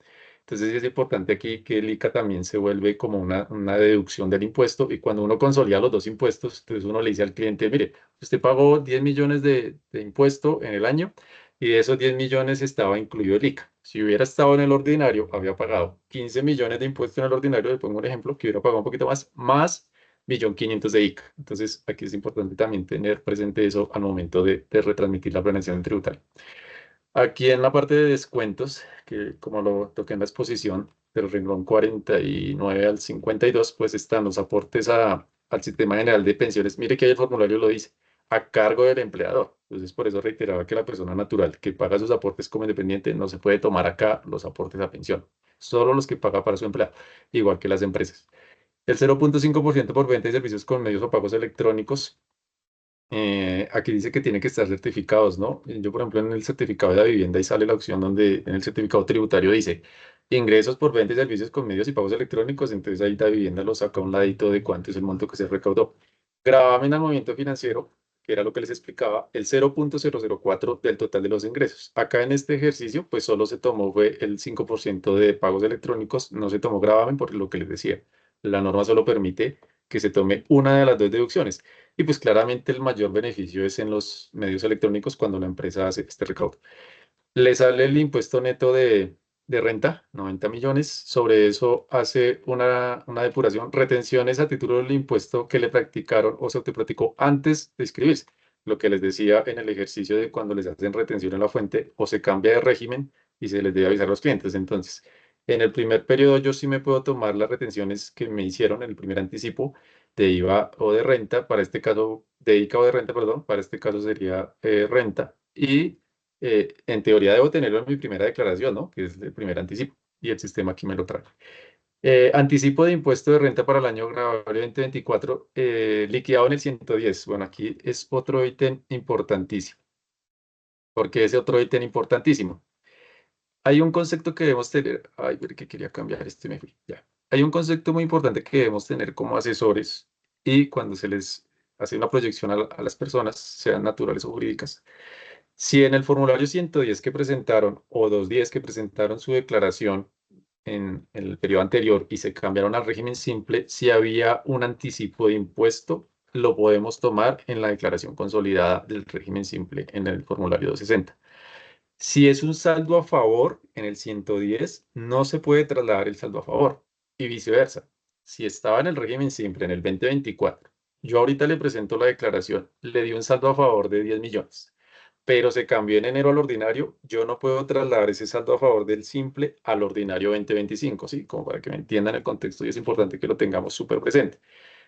Entonces es importante aquí que el ICA también se vuelve como una deducción del impuesto y cuando uno consolida los dos impuestos, entonces uno le dice al cliente, mire, usted pagó 10 millones de impuesto en el año y de esos 10 millones estaba incluido el ICA. Si hubiera estado en el ordinario, había pagado 15 millones de impuestos en el ordinario, le pongo un ejemplo, que hubiera pagado un poquito más 1.500.000 de ICA. Entonces, aquí es importante también tener presente eso al momento de retransmitir la planeación tributaria. Aquí en la parte de descuentos, que como lo toqué en la exposición, del renglón 49 al 52, pues están los aportes al Sistema General de Pensiones. Mire que ahí el formulario lo dice, a cargo del empleador. Entonces, por eso reiteraba que la persona natural que paga sus aportes como independiente no se puede tomar acá los aportes a pensión, solo los que paga para su empleado, igual que las empresas. El 0.5% por venta de servicios con medios o pagos electrónicos. Aquí dice que tiene que estar certificados, ¿no? Yo, por ejemplo, en el certificado de la vivienda ahí sale la opción donde en el certificado tributario dice ingresos por venta de servicios con medios y pagos electrónicos. Entonces ahí la vivienda lo saca a un ladito de cuánto es el monto que se recaudó. Gravamen al movimiento financiero, que era lo que les explicaba, el 0.004 del total de los ingresos. Acá en este ejercicio, pues solo se tomó fue el 5% de pagos electrónicos, no se tomó gravamen por lo que les decía. La norma solo permite que se tome una de las dos deducciones. Y pues claramente el mayor beneficio es en los medios electrónicos cuando la empresa hace este recaudo. Le sale el impuesto neto de renta, 90 millones. Sobre eso hace una depuración, retenciones a título del impuesto que le practicaron o se autopracticó antes de inscribirse. Lo que les decía en el ejercicio de cuando les hacen retención en la fuente o se cambia de régimen y se les debe avisar a los clientes. Entonces, en el primer periodo yo sí me puedo tomar las retenciones que me hicieron en el primer anticipo de IVA o de renta, para este caso, de ICA o de renta, perdón, para este caso sería renta. Y en teoría debo tenerlo en mi primera declaración, ¿no? Que es el primer anticipo. Y el sistema aquí me lo trae. Anticipo de impuesto de renta para el año grabable 2024, liquidado en el 110. Bueno, aquí es otro ítem importantísimo. Porque ese otro ítem importantísimo. Hay un concepto que debemos tener. Ay, ver que quería cambiar este, me fui. Ya. Hay un concepto muy importante que debemos tener como asesores y cuando se les hace una proyección a las personas, sean naturales o jurídicas. Si en el formulario 110 que presentaron o 210 que presentaron su declaración en el periodo anterior y se cambiaron al régimen simple, si había un anticipo de impuesto, lo podemos tomar en la declaración consolidada del régimen simple en el formulario 260. Si es un saldo a favor en el 110, no se puede trasladar el saldo a favor y viceversa. Si estaba en el régimen simple en el 2024, yo ahorita le presento la declaración, le di un saldo a favor de 10 millones, pero se cambió en enero al ordinario, yo no puedo trasladar ese saldo a favor del simple al ordinario 2025, ¿sí? Como para que me entiendan el contexto y es importante que lo tengamos súper presente.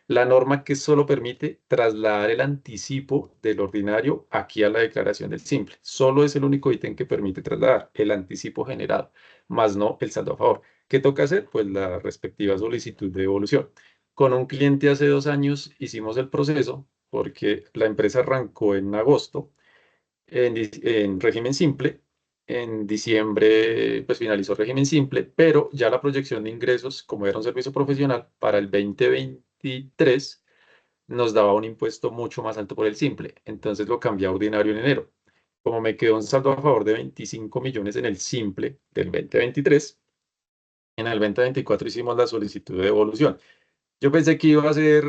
La norma que solo permite trasladar el anticipo del ordinario aquí a la declaración del simple. Solo es el único ítem que permite trasladar el anticipo generado, más no el saldo a favor. ¿Qué toca hacer? Pues la respectiva solicitud de devolución. Con un cliente hace 2 años hicimos el proceso porque la empresa arrancó en agosto en régimen simple. En diciembre, pues finalizó régimen simple, pero ya la proyección de ingresos, como era un servicio profesional, para el 2023 nos daba un impuesto mucho más alto por el simple. Entonces lo cambié a ordinario en enero. Como me quedó un saldo a favor de 25 millones en el simple del 2023, en el 2024 hicimos la solicitud de devolución. Yo pensé que iba a ser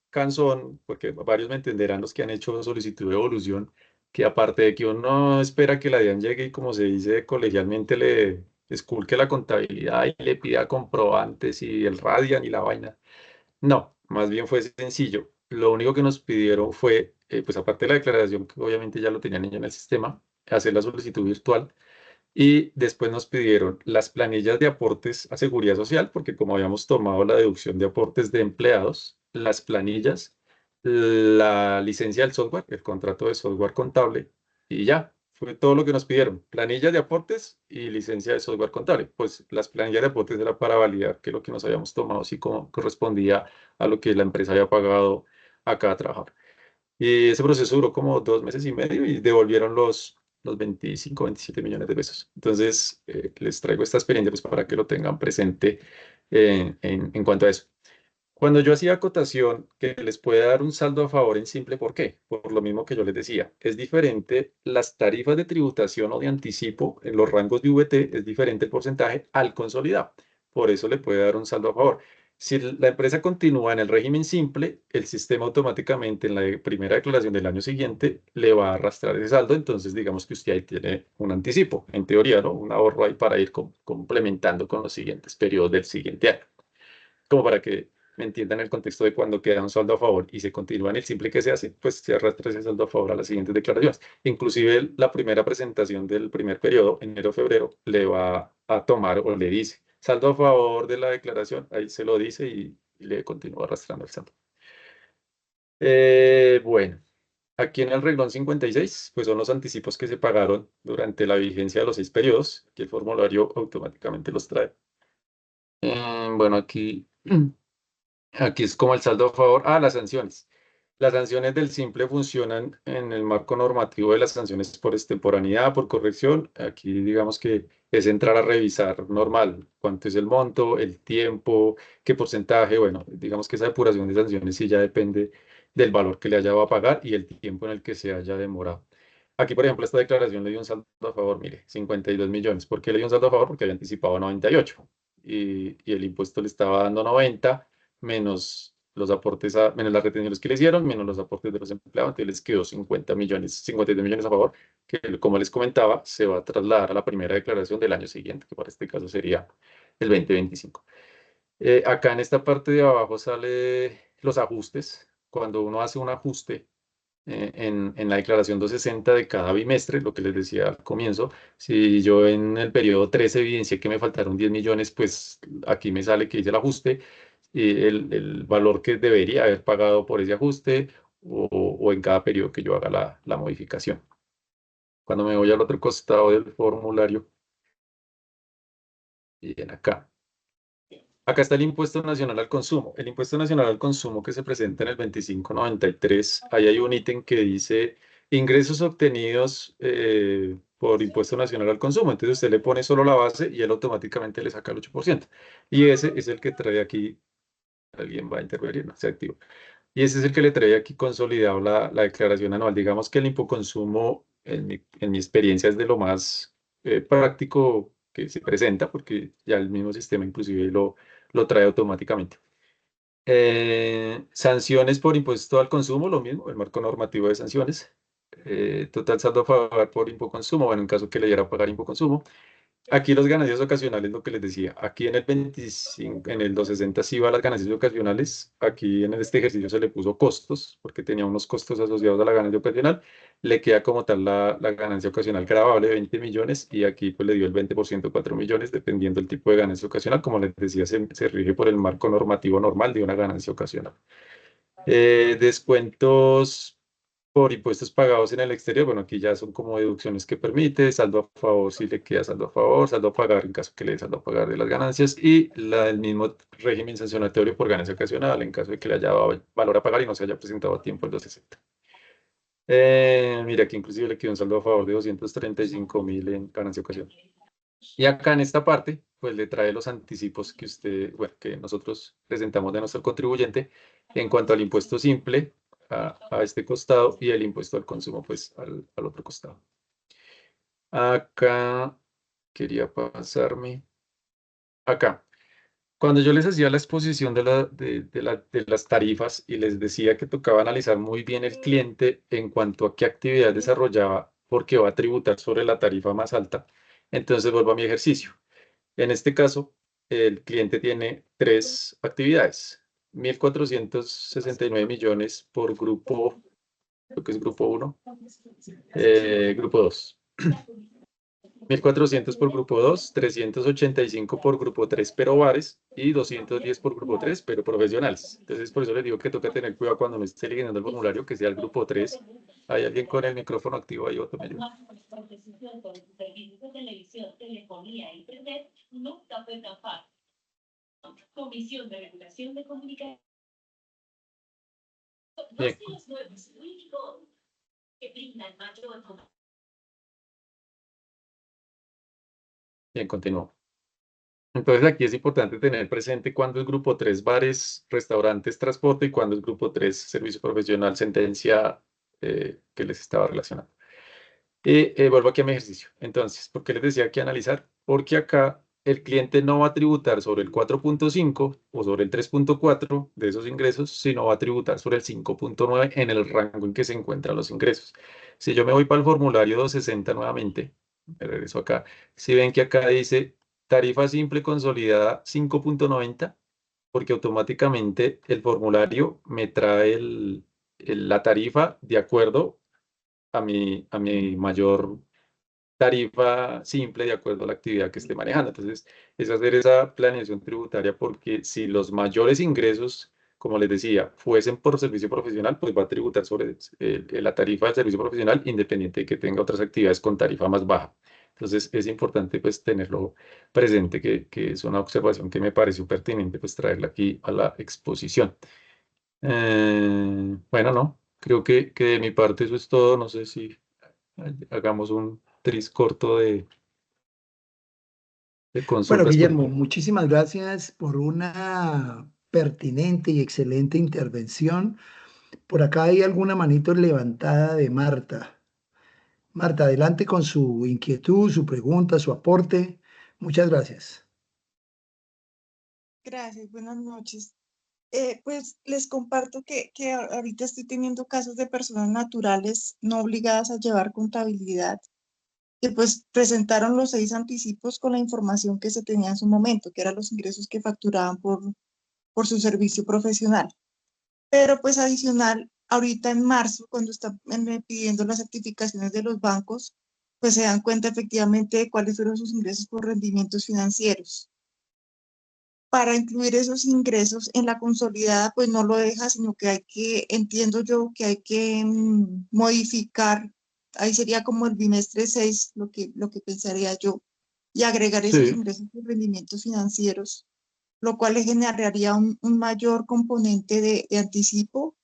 cansón, porque varios me entenderán los que han hecho solicitud de devolución, que aparte de que uno espera que la DIAN llegue y como se dice colegialmente le esculque la contabilidad y le pida comprobantes y el radian y la vaina. No, más bien fue sencillo. Lo único que nos pidieron fue, pues aparte de la declaración, que obviamente ya lo tenían ellos en el sistema, hacer la solicitud virtual y después nos pidieron las planillas de aportes a seguridad social, porque como habíamos tomado la deducción de aportes de empleados, las planillas, la licencia del software, el contrato de software contable, y ya, fue todo lo que nos pidieron. Planillas de aportes y licencia de software contable. Pues las planillas de aportes era para validar que lo que nos habíamos tomado sí como correspondía a lo que la empresa había pagado a cada trabajador. Y ese proceso duró como 2 meses y medio y devolvieron los 25, 27 millones de pesos. Entonces, les traigo esta experiencia pues, para que lo tengan presente en cuanto a eso. Cuando yo hacía acotación que les puede dar un saldo a favor en simple, ¿por qué? Por lo mismo que yo les decía, es diferente las tarifas de tributación o de anticipo en los rangos de VT, es diferente el porcentaje al consolidado. Por eso le puede dar un saldo a favor. Si la empresa continúa en el régimen simple, el sistema automáticamente en la primera declaración del año siguiente le va a arrastrar ese saldo. Entonces, digamos que usted ahí tiene un anticipo, en teoría, ¿no? Un ahorro ahí para ir complementando con los siguientes periodos del siguiente año. Como para que me entiendan el contexto de cuando queda un saldo a favor y se continúa en el simple que se hace, pues se arrastra ese saldo a favor a las siguientes declaraciones. Inclusive la primera presentación del primer periodo, enero-febrero, le va a tomar o le dice saldo a favor de la declaración, ahí se lo dice y le continúa arrastrando el saldo. Bueno, aquí en el renglón 56, pues son los anticipos que se pagaron durante la vigencia de los 6 periodos, que el formulario automáticamente los trae. Bueno, aquí es como el saldo a favor. Las sanciones. Las sanciones del simple funcionan en el marco normativo de las sanciones por extemporaneidad, por corrección. Aquí digamos que es entrar a revisar normal cuánto es el monto, el tiempo, qué porcentaje. Bueno, digamos que esa depuración de sanciones sí ya depende del valor que le haya a pagar y el tiempo en el que se haya demorado. Aquí, por ejemplo, esta declaración le dio un saldo a favor, mire, 52 millones. ¿Por qué le dio un saldo a favor? Porque había anticipado 98 y el impuesto le estaba dando 90 menos los aportes, menos las retenciones que le hicieron, menos los aportes de los empleados, entonces les quedó 50 millones, 52 millones a favor, que como les comentaba, se va a trasladar a la primera declaración del año siguiente, que para este caso sería el 2025. Acá en esta parte de abajo sale los ajustes. Cuando uno hace un ajuste en la declaración 260 de cada bimestre, lo que les decía al comienzo, si yo en el periodo 13 evidencié que me faltaron 10 millones, pues aquí me sale que hice el ajuste y el valor que debería haber pagado por ese ajuste o en cada periodo que yo haga la modificación. Cuando me voy al otro costado del formulario, bien acá. Acá está el impuesto nacional al consumo. El impuesto nacional al consumo que se presenta en el 2593, ahí hay un ítem que dice ingresos obtenidos por impuesto nacional al consumo. Entonces usted le pone solo la base y él automáticamente le saca el 8%. Y ese es el que trae aquí, alguien va a intervenir, no se activa. Y ese es el que le trae aquí consolidado la declaración anual. Digamos que el impoconsumo, en mi experiencia, es de lo más práctico que se presenta, porque ya el mismo sistema inclusive lo trae automáticamente. Sanciones por impuesto al consumo, lo mismo, el marco normativo de sanciones. Total saldo a favor por impoconsumo, bueno, en caso que le diera a pagar impoconsumo. Aquí los ganancias ocasionales, lo que les decía, aquí en el 25, en el 260 sí va las ganancias ocasionales, aquí en este ejercicio se le puso costos, porque tenía unos costos asociados a la ganancia ocasional, le queda como tal la ganancia ocasional gravable de 20 millones y aquí pues le dio el 20%, 4 millones, dependiendo del tipo de ganancia ocasional, como les decía, se rige por el marco normativo normal de una ganancia ocasional. Descuentos por impuestos pagados en el exterior, bueno, aquí ya son como deducciones que permite, saldo a favor si le queda saldo a favor, saldo a pagar en caso que le dé saldo a pagar de las ganancias y la del mismo régimen sancionatorio por ganancia ocasional en caso de que le haya dado valor a pagar y no se haya presentado a tiempo el 260. Mira, aquí inclusive le quedó un saldo a favor de 235.000 en ganancia ocasional. Y acá en esta parte, pues le trae los anticipos que que nosotros presentamos de nuestro contribuyente en cuanto al impuesto simple a este costado y el impuesto al consumo, pues al otro costado. Acá quería pasarme. Acá. Cuando yo les hacía la exposición de las tarifas y les decía que tocaba analizar muy bien el cliente en cuanto a qué actividad desarrollaba, porque va a tributar sobre la tarifa más alta, entonces vuelvo a mi ejercicio. En este caso, el cliente tiene 3 actividades, 1.469 millones por grupo, lo que es grupo 1, grupo 2. 1.400 por grupo 2, 385 por grupo 3, pero bares, y 210 por grupo 3, pero profesionales. Entonces, por eso les digo que toca tener cuidado cuando me esté leyendo el formulario, que sea el grupo 3. ¿Hay alguien con el micrófono activo ahí? Otro me ayuda. Comisión de Regulación de Comunicación. Bien. Los nuevos Wikigo que brindan mayor. Bien, continúo. Entonces aquí es importante tener presente cuándo es grupo 3 bares, restaurantes, transporte y cuándo es grupo 3 servicio profesional, sentencia que les estaba relacionando. Y vuelvo aquí a mi ejercicio. Entonces, ¿por qué les decía que analizar? Porque acá el cliente no va a tributar sobre el 4.5 o sobre el 3.4 de esos ingresos, sino va a tributar sobre el 5.9 en el rango en que se encuentran los ingresos. Si yo me voy para el formulario 260 nuevamente, me regreso acá, si ven que acá dice tarifa simple consolidada 5.90, porque automáticamente el formulario me trae la tarifa de acuerdo a mi mayor tarifa simple de acuerdo a la actividad que esté manejando. Entonces, es hacer esa planeación tributaria porque si los mayores ingresos, como les decía, fuesen por servicio profesional, pues va a tributar sobre la tarifa del servicio profesional independiente de que tenga otras actividades con tarifa más baja. Entonces, es importante pues tenerlo presente, que es una observación que me pareció pertinente pues traerla aquí a la exposición. Bueno, no, creo que de mi parte eso es todo. No sé si hagamos un tris corto de Bueno, consultas. Guillermo, muchísimas gracias por una pertinente y excelente intervención. Por acá hay alguna manito levantada de Marta. Marta, adelante con su inquietud, su pregunta, su aporte. Muchas gracias. Gracias, buenas noches. Pues les comparto que ahorita estoy teniendo casos de personas naturales no obligadas a llevar contabilidad, que pues presentaron los 6 anticipos con la información que se tenía en su momento, que eran los ingresos que facturaban por su servicio profesional. Pero pues adicional, ahorita en marzo, cuando están pidiendo las certificaciones de los bancos, pues se dan cuenta efectivamente de cuáles fueron sus ingresos por rendimientos financieros. Para incluir esos ingresos en la consolidada, pues no lo deja, sino que hay que, entiendo yo, que hay que modificar, ahí sería como el bimestre 6, lo que pensaría yo, y agregar esos Sí, ingresos por rendimientos financieros, lo cual le generaría un mayor componente de anticipo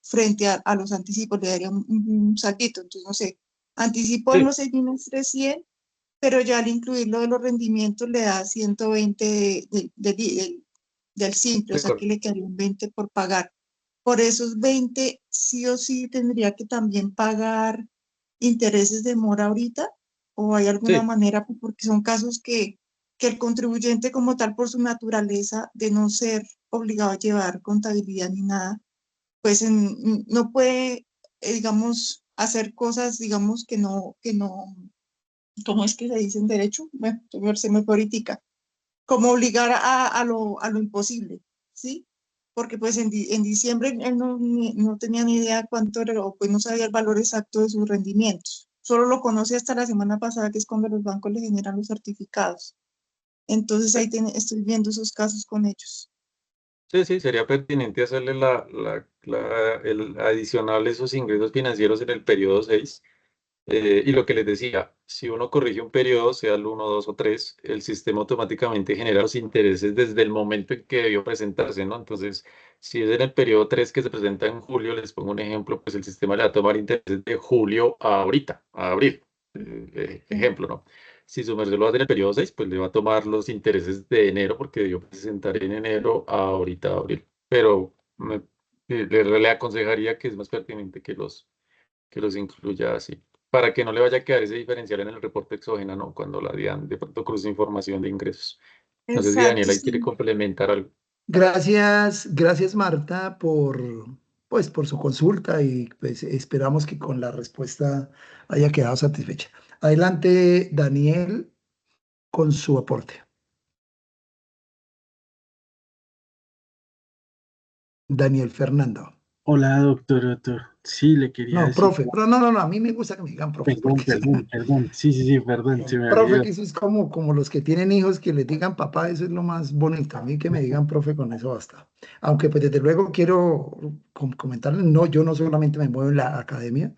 frente a los anticipos, le daría un saltito. Entonces, no sé, anticipo en sí, los 6 bimestres 100, pero ya al incluirlo de los rendimientos le da 120 del simple, o de sea que acuerdo. le quedaría un 20 por pagar. Por esos 20, sí o sí tendría que también pagar intereses de mora ahorita, o hay alguna Sí, manera, porque son casos que el contribuyente como tal, por su naturaleza de no ser obligado a llevar contabilidad ni nada, pues no puede, digamos, hacer cosas, digamos, que no, ¿cómo es que se dice en derecho? Bueno, se me fue ahorita, como obligar a lo imposible, ¿sí? Porque pues en diciembre él no tenía ni idea cuánto era, o pues no sabía el valor exacto de sus rendimientos. Solo lo conoce hasta la semana pasada, que es cuando los bancos le generan los certificados. Entonces ahí estoy viendo esos casos con ellos. sí, sí, sería pertinente hacerle el adicional esos ingresos financieros en el periodo 6. Y lo que les decía, si uno corrige un periodo, sea el 1, 2 o 3, el sistema automáticamente genera los intereses desde el momento en que debió presentarse, ¿no? Entonces, si es en el periodo 3 que se presenta en julio, les pongo un ejemplo, pues el sistema le va a tomar intereses de julio a ahorita, a abril. Ejemplo, ¿no? Si su merced lo hace en el periodo 6, pues le va a tomar los intereses de enero porque debió presentar en enero a ahorita, a abril. Pero le aconsejaría que es más pertinente que los incluya así, para que no le vaya a quedar ese diferencial en el reporte exógeno, ¿no? Cuando la DIAN de pronto cruce información de ingresos. No sé si Exacto, Daniela ahí quiere sí. complementar algo. Gracias, gracias Marta pues, por su consulta y pues, esperamos que con la respuesta haya quedado satisfecha. Adelante, Daniel, con su aporte. Daniel Fernando. Hola, doctor. Sí, le quería No, decir, profe, pero no, a mí me gusta que me digan profe, porque perdón. Sí, perdón, se me profe, olvidó. que eso es como los que tienen hijos que les digan papá, eso es lo más bonito. A mí que me digan profe, con eso basta. Aunque pues desde luego quiero comentarles, no, yo no solamente me muevo en la academia,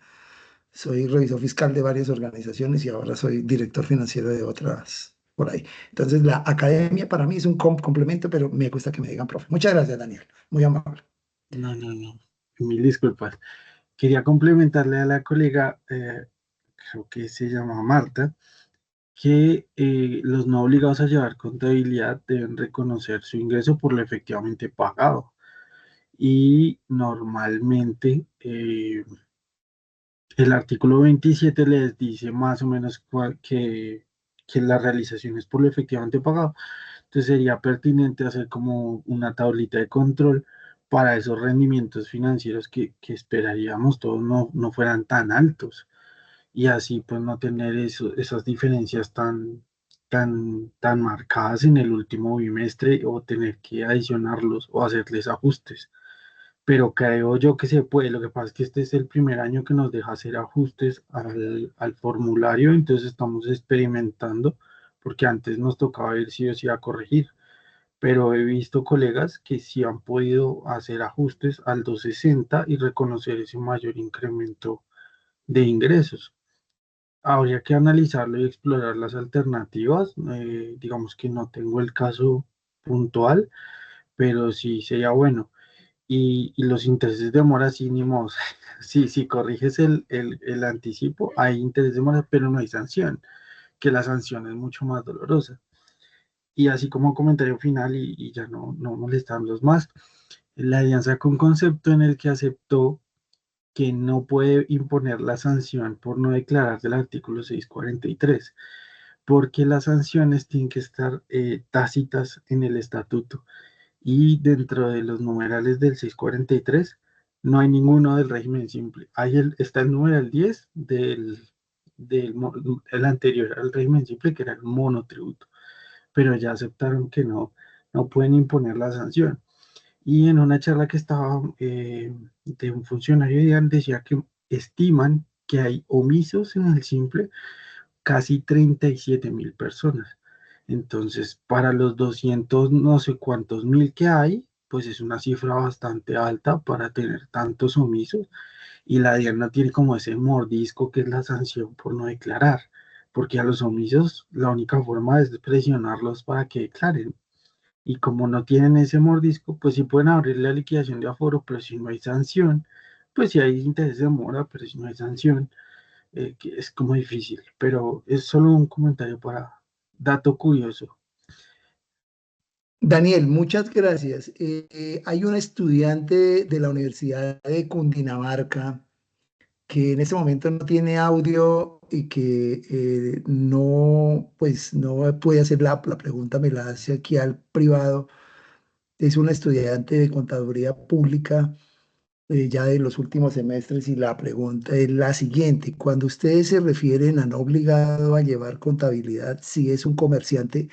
soy revisor fiscal de varias organizaciones y ahora soy director financiero de otras por ahí. Entonces, la academia para mí es un complemento, pero me gusta que me digan profe. Muchas gracias, Daniel. Muy amable. No. Mil disculpas. Quería complementarle a la colega, creo que se llama Marta, que los no obligados a llevar contabilidad deben reconocer su ingreso por lo efectivamente pagado. Y normalmente el artículo 27 les dice más o menos que la realización es por lo efectivamente pagado. Entonces sería pertinente hacer como una tablita de control para esos rendimientos financieros que esperaríamos todos no fueran tan altos y así pues no tener esas diferencias tan marcadas en el último bimestre o tener que adicionarlos o hacerles ajustes. Pero creo yo que se puede. Lo que pasa es que este es el primer año que nos deja hacer ajustes al formulario, entonces estamos experimentando, porque antes nos tocaba ir sí o sí a corregir. Pero he visto colegas que sí han podido hacer ajustes al 260 y reconocer ese mayor incremento de ingresos. Habría que analizarlo y explorar las alternativas. Digamos que no tengo el caso puntual, pero sí sería bueno. Y los intereses de mora, sí, ni modo. Si corriges el anticipo, hay interés de mora, pero no hay sanción, que la sanción es mucho más dolorosa. Y así como comentario final, y ya no molestarlos más, la alianza con concepto en el que aceptó que no puede imponer la sanción por no declarar del artículo 643, porque las sanciones tienen que estar tácitas en el estatuto y dentro de los numerales del 643 no hay ninguno del régimen simple. Está el numeral 10 el anterior al régimen simple, que era el monotributo, pero ya aceptaron que no pueden imponer la sanción. Y en una charla que estaba de un funcionario de IAN decía que estiman que hay omisos en el simple casi 37.000 personas. Entonces, para los 200 no sé cuántos mil que hay, pues es una cifra bastante alta para tener tantos omisos. Y la DIAN no tiene como ese mordisco que es la sanción por no declarar, porque a los omisos la única forma es presionarlos para que declaren. Y como no tienen ese mordisco, pues sí pueden abrir la liquidación de aforo, pero si no hay sanción, pues sí hay interés de mora, pero si no hay sanción, que es como difícil. Pero es solo un comentario para dato curioso. Daniel, muchas gracias. Hay una estudiante de la Universidad de Cundinamarca que en este momento no tiene audio y que no, pues no puede hacer la pregunta, me la hace aquí al privado. Es una estudiante de contaduría pública ya de los últimos semestres y la pregunta es la siguiente. Cuando ustedes se refieren a no obligado a llevar contabilidad, si es un comerciante,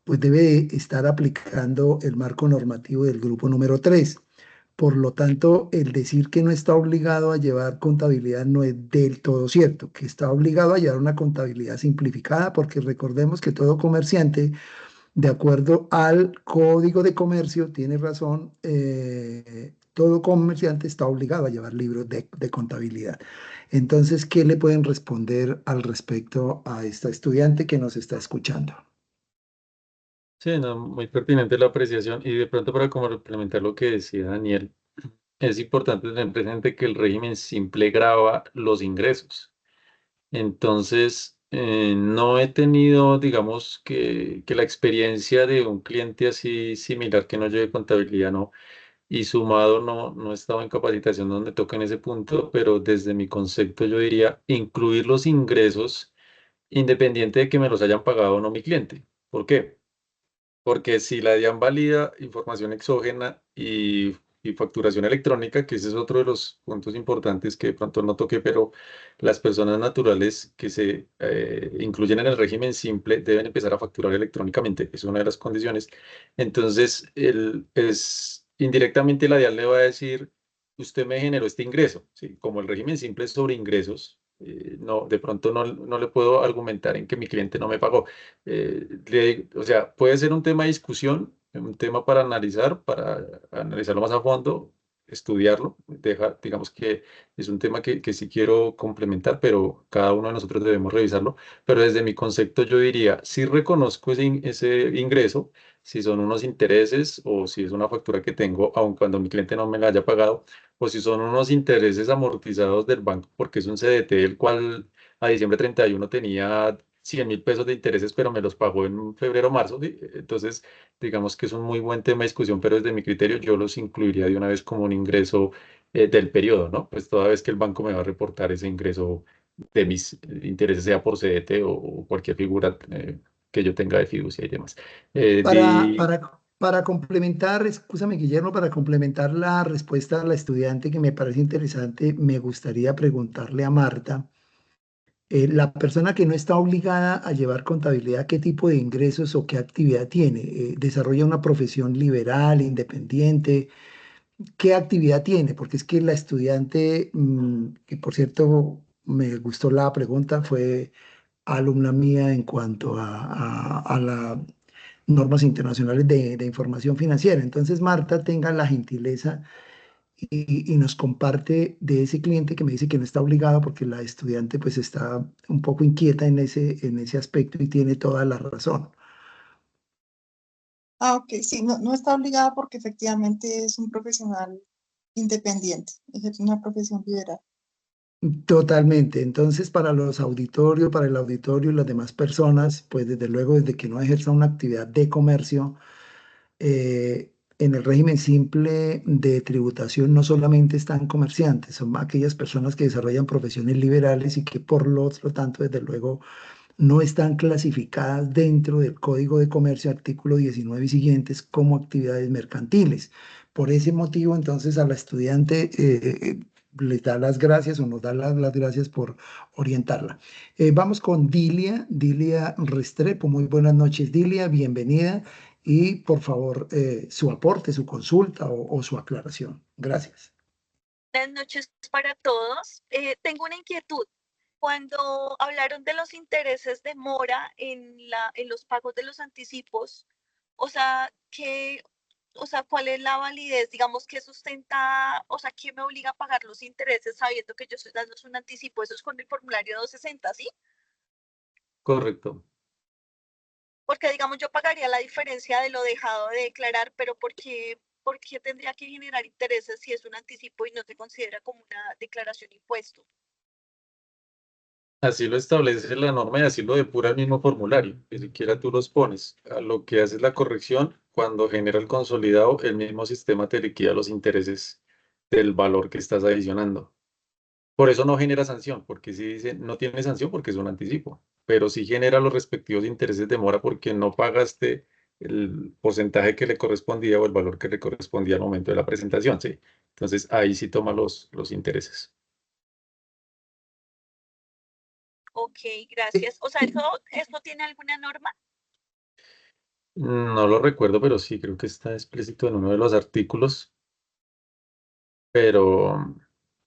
pues debe de estar aplicando el marco normativo del grupo número 3. Por lo tanto, el decir que no está obligado a llevar contabilidad no es del todo cierto, que está obligado a llevar una contabilidad simplificada, porque recordemos que todo comerciante, de acuerdo al Código de Comercio, tiene razón, todo comerciante está obligado a llevar libros de contabilidad. Entonces, ¿qué le pueden responder al respecto a esta estudiante que nos está escuchando? Sí, no, muy pertinente la apreciación y de pronto para complementar lo que decía Daniel, es importante tener presente que el régimen simple grava los ingresos. Entonces, no he tenido, digamos, que la experiencia de un cliente así similar que no lleve contabilidad, no, y sumado no he estado en capacitación donde toque en ese punto, pero desde mi concepto yo diría incluir los ingresos independiente de que me los hayan pagado o no mi cliente. ¿Por qué? Porque si la DIAN valida información exógena y facturación electrónica, que ese es otro de los puntos importantes que de pronto no toqué, pero las personas naturales que se incluyen en el régimen simple deben empezar a facturar electrónicamente, es una de las condiciones. Entonces, indirectamente la DIAN le va a decir, usted me generó este ingreso, ¿sí? Como el régimen simple es sobre ingresos. No, de pronto no le puedo argumentar en que mi cliente no me pagó. O sea, puede ser un tema de discusión, un tema para analizarlo más a fondo, estudiarlo. Digamos que es un tema que sí quiero complementar, pero cada uno de nosotros debemos revisarlo. Pero desde mi concepto yo diría, si reconozco ese ingreso, si son unos intereses o si es una factura que tengo, aun cuando mi cliente no me la haya pagado, o si son unos intereses amortizados del banco, porque es un CDT el cual a diciembre 31 tenía 100.000 pesos de intereses, pero me los pagó en febrero o marzo. ¿Sí? Entonces, digamos que es un muy buen tema de discusión, pero desde mi criterio yo los incluiría de una vez como un ingreso del periodo, ¿no? Pues toda vez que el banco me va a reportar ese ingreso de mis intereses, sea por CDT o cualquier figura que yo tenga de fiducia y demás. Para, para complementar, escúchame Guillermo, para complementar la respuesta a la estudiante que me parece interesante, me gustaría preguntarle a Marta, La persona que no está obligada a llevar contabilidad, ¿qué tipo de ingresos o qué actividad tiene? ¿Desarrolla una profesión liberal, independiente? ¿Qué actividad tiene? Porque es que la estudiante, que por cierto me gustó la pregunta, fue alumna mía en cuanto a las normas internacionales de información financiera. Entonces, Marta, tenga la gentileza y nos comparte de ese cliente que me dice que no está obligado porque la estudiante pues está un poco inquieta en ese aspecto y tiene toda la razón. Ah, ok, sí, no está obligada porque efectivamente es un profesional independiente, ejerce una profesión liberal. Totalmente. Entonces, para los auditorios, para el auditorio y las demás personas, pues desde luego, desde que no ejerza una actividad de comercio, en el régimen simple de tributación no solamente están comerciantes, son aquellas personas que desarrollan profesiones liberales y que por lo tanto, desde luego, no están clasificadas dentro del Código de Comercio, artículo 19 y siguientes, como actividades mercantiles. Por ese motivo, entonces, a la estudiante les da las gracias o nos da las gracias por orientarla. Vamos con Dilia Restrepo. Muy buenas noches, Dilia, bienvenida. Y por favor, su aporte, su consulta o su aclaración. Gracias. Buenas noches para todos. Tengo una inquietud. Cuando hablaron de los intereses de mora en los pagos de los anticipos, o sea, ¿cuál es la validez? Digamos, ¿qué sustenta, o sea, qué me obliga a pagar los intereses sabiendo que yo estoy dando un anticipo? Eso es con el formulario 260, ¿sí? Correcto. Porque, digamos, yo pagaría la diferencia de lo dejado de declarar, pero por qué tendría que generar intereses si es un anticipo y no se considera como una declaración impuesto? Así lo establece la norma y así lo depura el mismo formulario. Ni siquiera tú los pones. A lo que haces la corrección, cuando genera el consolidado, el mismo sistema te liquida los intereses del valor que estás adicionando. Por eso no genera sanción, porque si dice no tiene sanción porque es un anticipo, pero sí genera los respectivos intereses de mora porque no pagaste el porcentaje que le correspondía o el valor que le correspondía al momento de la presentación, ¿sí? Entonces ahí sí toma los intereses. Ok, gracias. O sea, ¿esto tiene alguna norma? No lo recuerdo, pero sí creo que está explícito en uno de los artículos, pero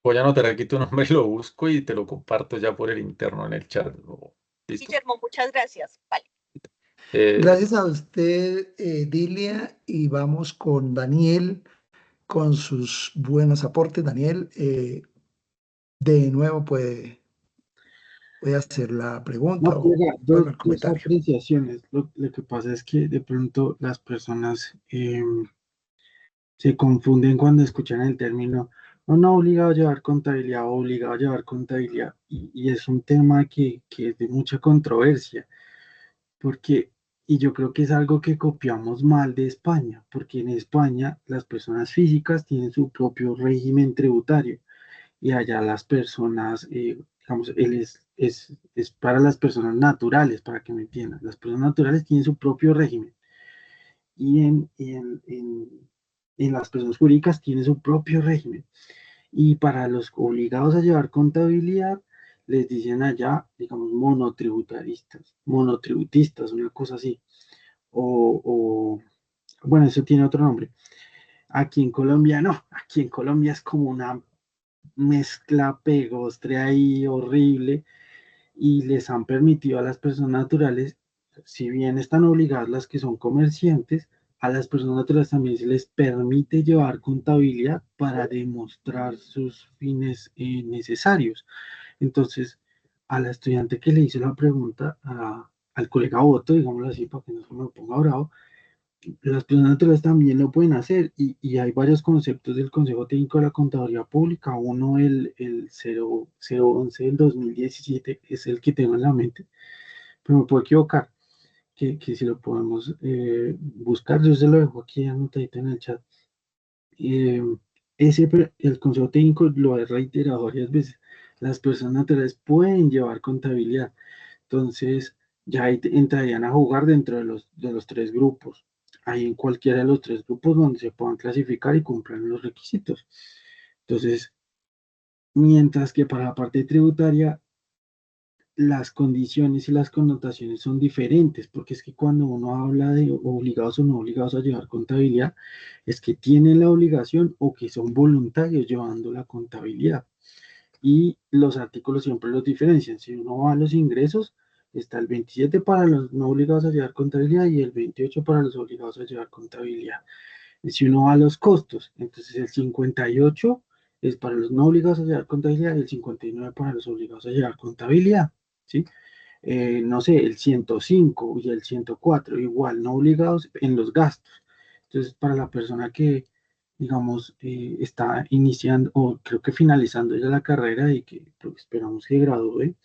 voy a anotar aquí tu nombre y lo busco y te lo comparto ya por el interno en el chat. ¿Listo? Guillermo, muchas gracias. Vale. Gracias a usted, Dilia, y vamos con Daniel, con sus buenos aportes. Daniel, de nuevo puede hacer la pregunta No, mira, bueno, el dos comentario. apreciaciones. Lo que pasa es que de pronto las personas se confunden cuando escuchan el término, no obligado a llevar contabilidad, obligado a llevar contabilidad. Y es un tema que es de mucha controversia, porque, y yo creo que es algo que copiamos mal de España, porque en España las personas físicas tienen su propio régimen tributario y allá las personas, digamos, es para las personas naturales, para que me entiendan. Las personas naturales tienen su propio régimen y en las personas jurídicas tiene su propio régimen. Y para los obligados a llevar contabilidad, les dicen allá, digamos, monotributistas, una cosa así. O, bueno, eso tiene otro nombre. Aquí en Colombia no, aquí en Colombia es como una mezcla pegostre ahí horrible y les han permitido a las personas naturales, si bien están obligadas las que son comerciantes, a las personas naturales también se les permite llevar contabilidad para demostrar sus fines necesarios. Entonces, a la estudiante que le hizo la pregunta, al colega Otto, digámoslo así, para que no se me ponga bravo, las personas naturales también lo pueden hacer y hay varios conceptos del Consejo Técnico de la Contaduría Pública. Uno, el 011 del 2017, es el que tengo en la mente, pero me puedo equivocar, que si lo podemos buscar, yo se lo dejo aquí anotadito en el chat. Eh, el Consejo Técnico lo he reiterado varias veces. Las personas naturales pueden llevar contabilidad. Entonces, ya ahí entrarían a jugar dentro de los tres grupos. Ahí en cualquiera de los tres grupos donde se puedan clasificar y cumplan los requisitos. Entonces, mientras que para la parte tributaria, las condiciones y las connotaciones son diferentes, porque es que cuando uno habla de obligados o no obligados a llevar contabilidad, es que tienen la obligación o que son voluntarios llevando la contabilidad. Y los artículos siempre los diferencian. Si uno va a los ingresos, está el 27 para los no obligados a llevar contabilidad y el 28 para los obligados a llevar contabilidad. Y si uno va a los costos, entonces el 58 es para los no obligados a llevar contabilidad y el 59 para los obligados a llevar contabilidad, ¿sí? No sé, el 105 y el 104 igual, no obligados en los gastos. Entonces, para la persona que, digamos, está iniciando o creo que finalizando ya la carrera y que pues, esperamos que gradúe,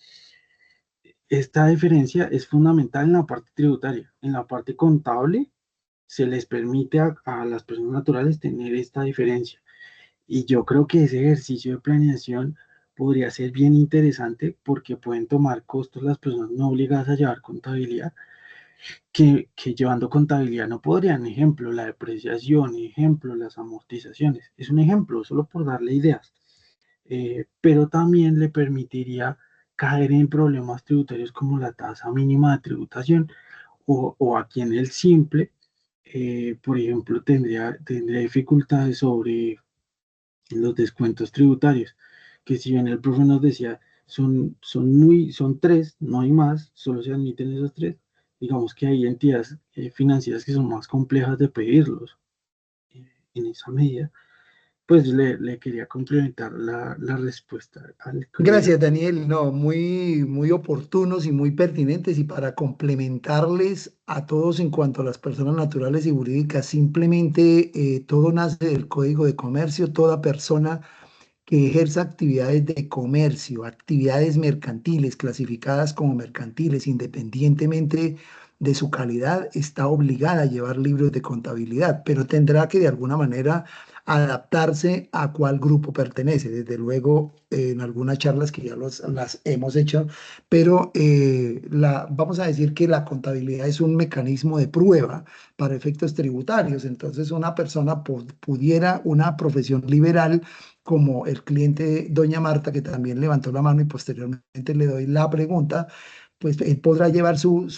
esta diferencia es fundamental en la parte tributaria. En la parte contable se les permite a las personas naturales tener esta diferencia. Y yo creo que ese ejercicio de planeación podría ser bien interesante porque pueden tomar costos las personas no obligadas a llevar contabilidad, que llevando contabilidad no podrían. Ejemplo, la depreciación, ejemplo, las amortizaciones. Es un ejemplo, solo por darle ideas. Pero también le permitiría caer en problemas tributarios como la tasa mínima de tributación o aquí en el simple, por ejemplo, tendría dificultades sobre los descuentos tributarios, que si bien el profe nos decía, son tres, no hay más, solo se admiten esos tres, digamos que hay entidades financieras que son más complejas de pedirlos en esa medida, pues le quería complementar la respuesta al colega. Gracias, Daniel. No, muy, muy oportunos y muy pertinentes. Y para complementarles a todos en cuanto a las personas naturales y jurídicas, simplemente todo nace del Código de Comercio. Toda persona que ejerza actividades de comercio, actividades mercantiles, clasificadas como mercantiles, independientemente de su calidad, está obligada a llevar libros de contabilidad, pero tendrá que de alguna manera adaptarse a cuál grupo pertenece. Desde luego, en algunas charlas que ya las hemos hecho, pero vamos a decir que la contabilidad es un mecanismo de prueba para efectos tributarios. Entonces, una persona pudiera, una profesión liberal, como el cliente doña Marta, que también levantó la mano y posteriormente le doy la pregunta, pues él podrá llevar su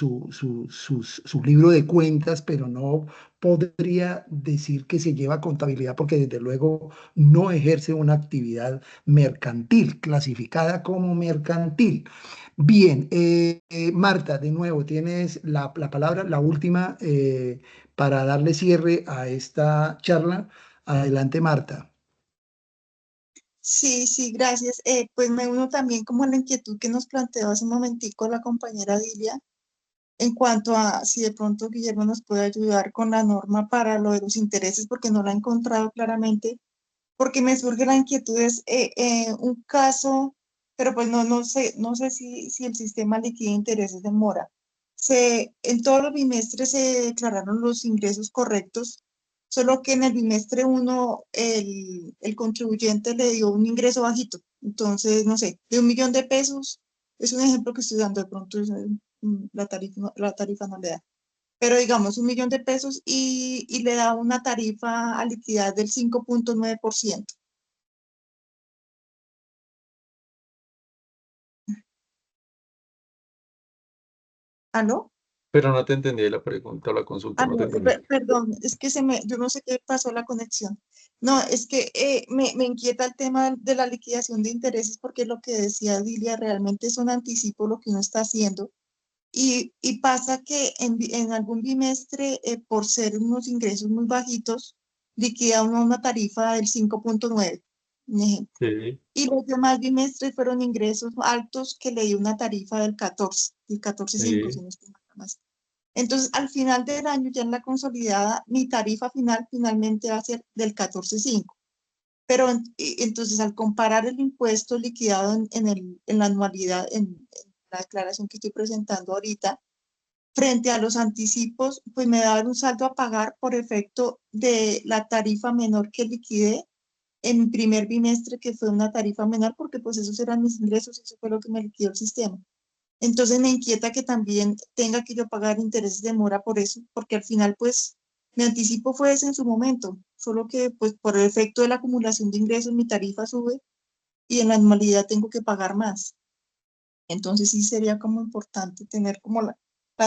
libro de cuentas, pero no podría decir que se lleva contabilidad porque desde luego no ejerce una actividad mercantil, clasificada como mercantil. Bien, Marta, de nuevo, tienes la palabra, la última, para darle cierre a esta charla. Adelante, Marta. Sí, sí, gracias. Pues me uno también como a la inquietud que nos planteó hace un momentico la compañera Dilia en cuanto a si de pronto Guillermo nos puede ayudar con la norma para lo de los intereses, porque no la he encontrado claramente, porque me surge la inquietud, es un caso, pero pues no sé si el sistema liquida intereses de mora. En todos los bimestres se declararon los ingresos correctos, solo que en el bimestre uno el contribuyente le dio un ingreso bajito, entonces, no sé, de 1.000.000 de pesos, es un ejemplo que estoy dando, de pronto la tarifa no le da, pero digamos 1.000.000 de pesos y le da una tarifa a liquidar del 5.9%. ¿Aló? Pero no te entendí la pregunta o la consulta, no te Aló, entendí. perdón, es que yo no sé qué pasó la conexión. No, es que me inquieta el tema de la liquidación de intereses porque lo que decía Dilia realmente es un anticipo lo que uno está haciendo. Y pasa que en algún bimestre, por ser unos ingresos muy bajitos, liquida uno una tarifa del 5.9, un ejemplo. Sí, Y los demás bimestres fueron ingresos altos que le dio una tarifa del 14, del 14.5, si sí. no estoy mal, más. Entonces, al final del año, ya en la consolidada, mi tarifa final finalmente va a ser del 14.5. Pero entonces, al comparar el impuesto liquidado en la anualidad, en la declaración que estoy presentando ahorita, frente a los anticipos, pues me da un saldo a pagar por efecto de la tarifa menor que liquidé en mi primer bimestre, que fue una tarifa menor, porque pues esos eran mis ingresos, eso fue lo que me liquidó el sistema. Entonces me inquieta que también tenga que yo pagar intereses de mora por eso, porque al final pues mi anticipo fue ese en su momento, solo que pues por el efecto de la acumulación de ingresos mi tarifa sube y en la anualidad tengo que pagar más. Entonces sí sería como importante tener como la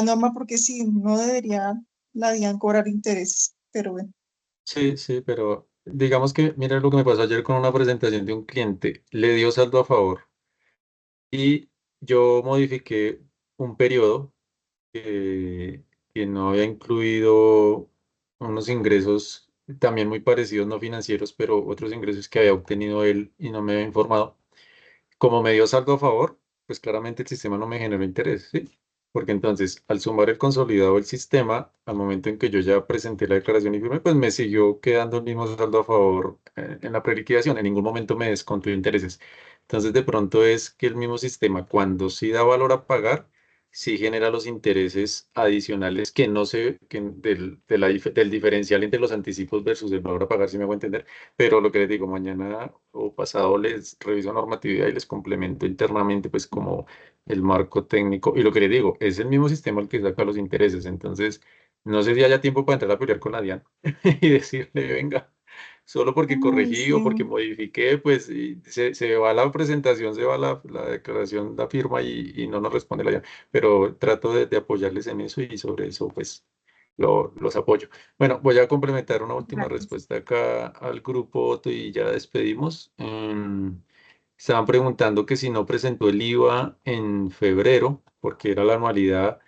norma, porque si no debería la DIAN cobrar intereses, pero bueno. Sí, sí, pero digamos que, mira lo que me pasó ayer con una presentación de un cliente, le dio saldo a favor y yo modifiqué un periodo que, que no había incluido unos ingresos también muy parecidos, no financieros, pero otros ingresos que había obtenido él y no me había informado. Como me dio saldo a favor, pues claramente el sistema no me generó interés, ¿sí? Porque entonces, al sumar el consolidado del sistema, al momento en que yo ya presenté la declaración y firmé, pues me siguió quedando el mismo saldo a favor en la preliquidación. En ningún momento me descontó intereses. Entonces, de pronto es que el mismo sistema, cuando sí da valor a pagar, sí genera los intereses adicionales que no se, que del diferencial entre los anticipos versus el valor a pagar, si me hago entender. Pero lo que les digo, mañana o pasado les reviso normatividad y les complemento internamente, pues como el marco técnico. Y lo que les digo, es el mismo sistema el que saca los intereses. Entonces, no sé si haya tiempo para entrar a pelear con la DIAN y decirle, venga, solo porque Ay, corregí o porque sí, modifiqué, pues y se va la presentación, se va la declaración, la firma y no nos responde la DIAN. Pero trato de apoyarles en eso y sobre eso, pues los apoyo. Bueno, voy a complementar una última gracias. respuesta acá al grupo Otto y ya despedimos. Estaban preguntando que si no presentó el IVA en febrero, porque era la anualidad,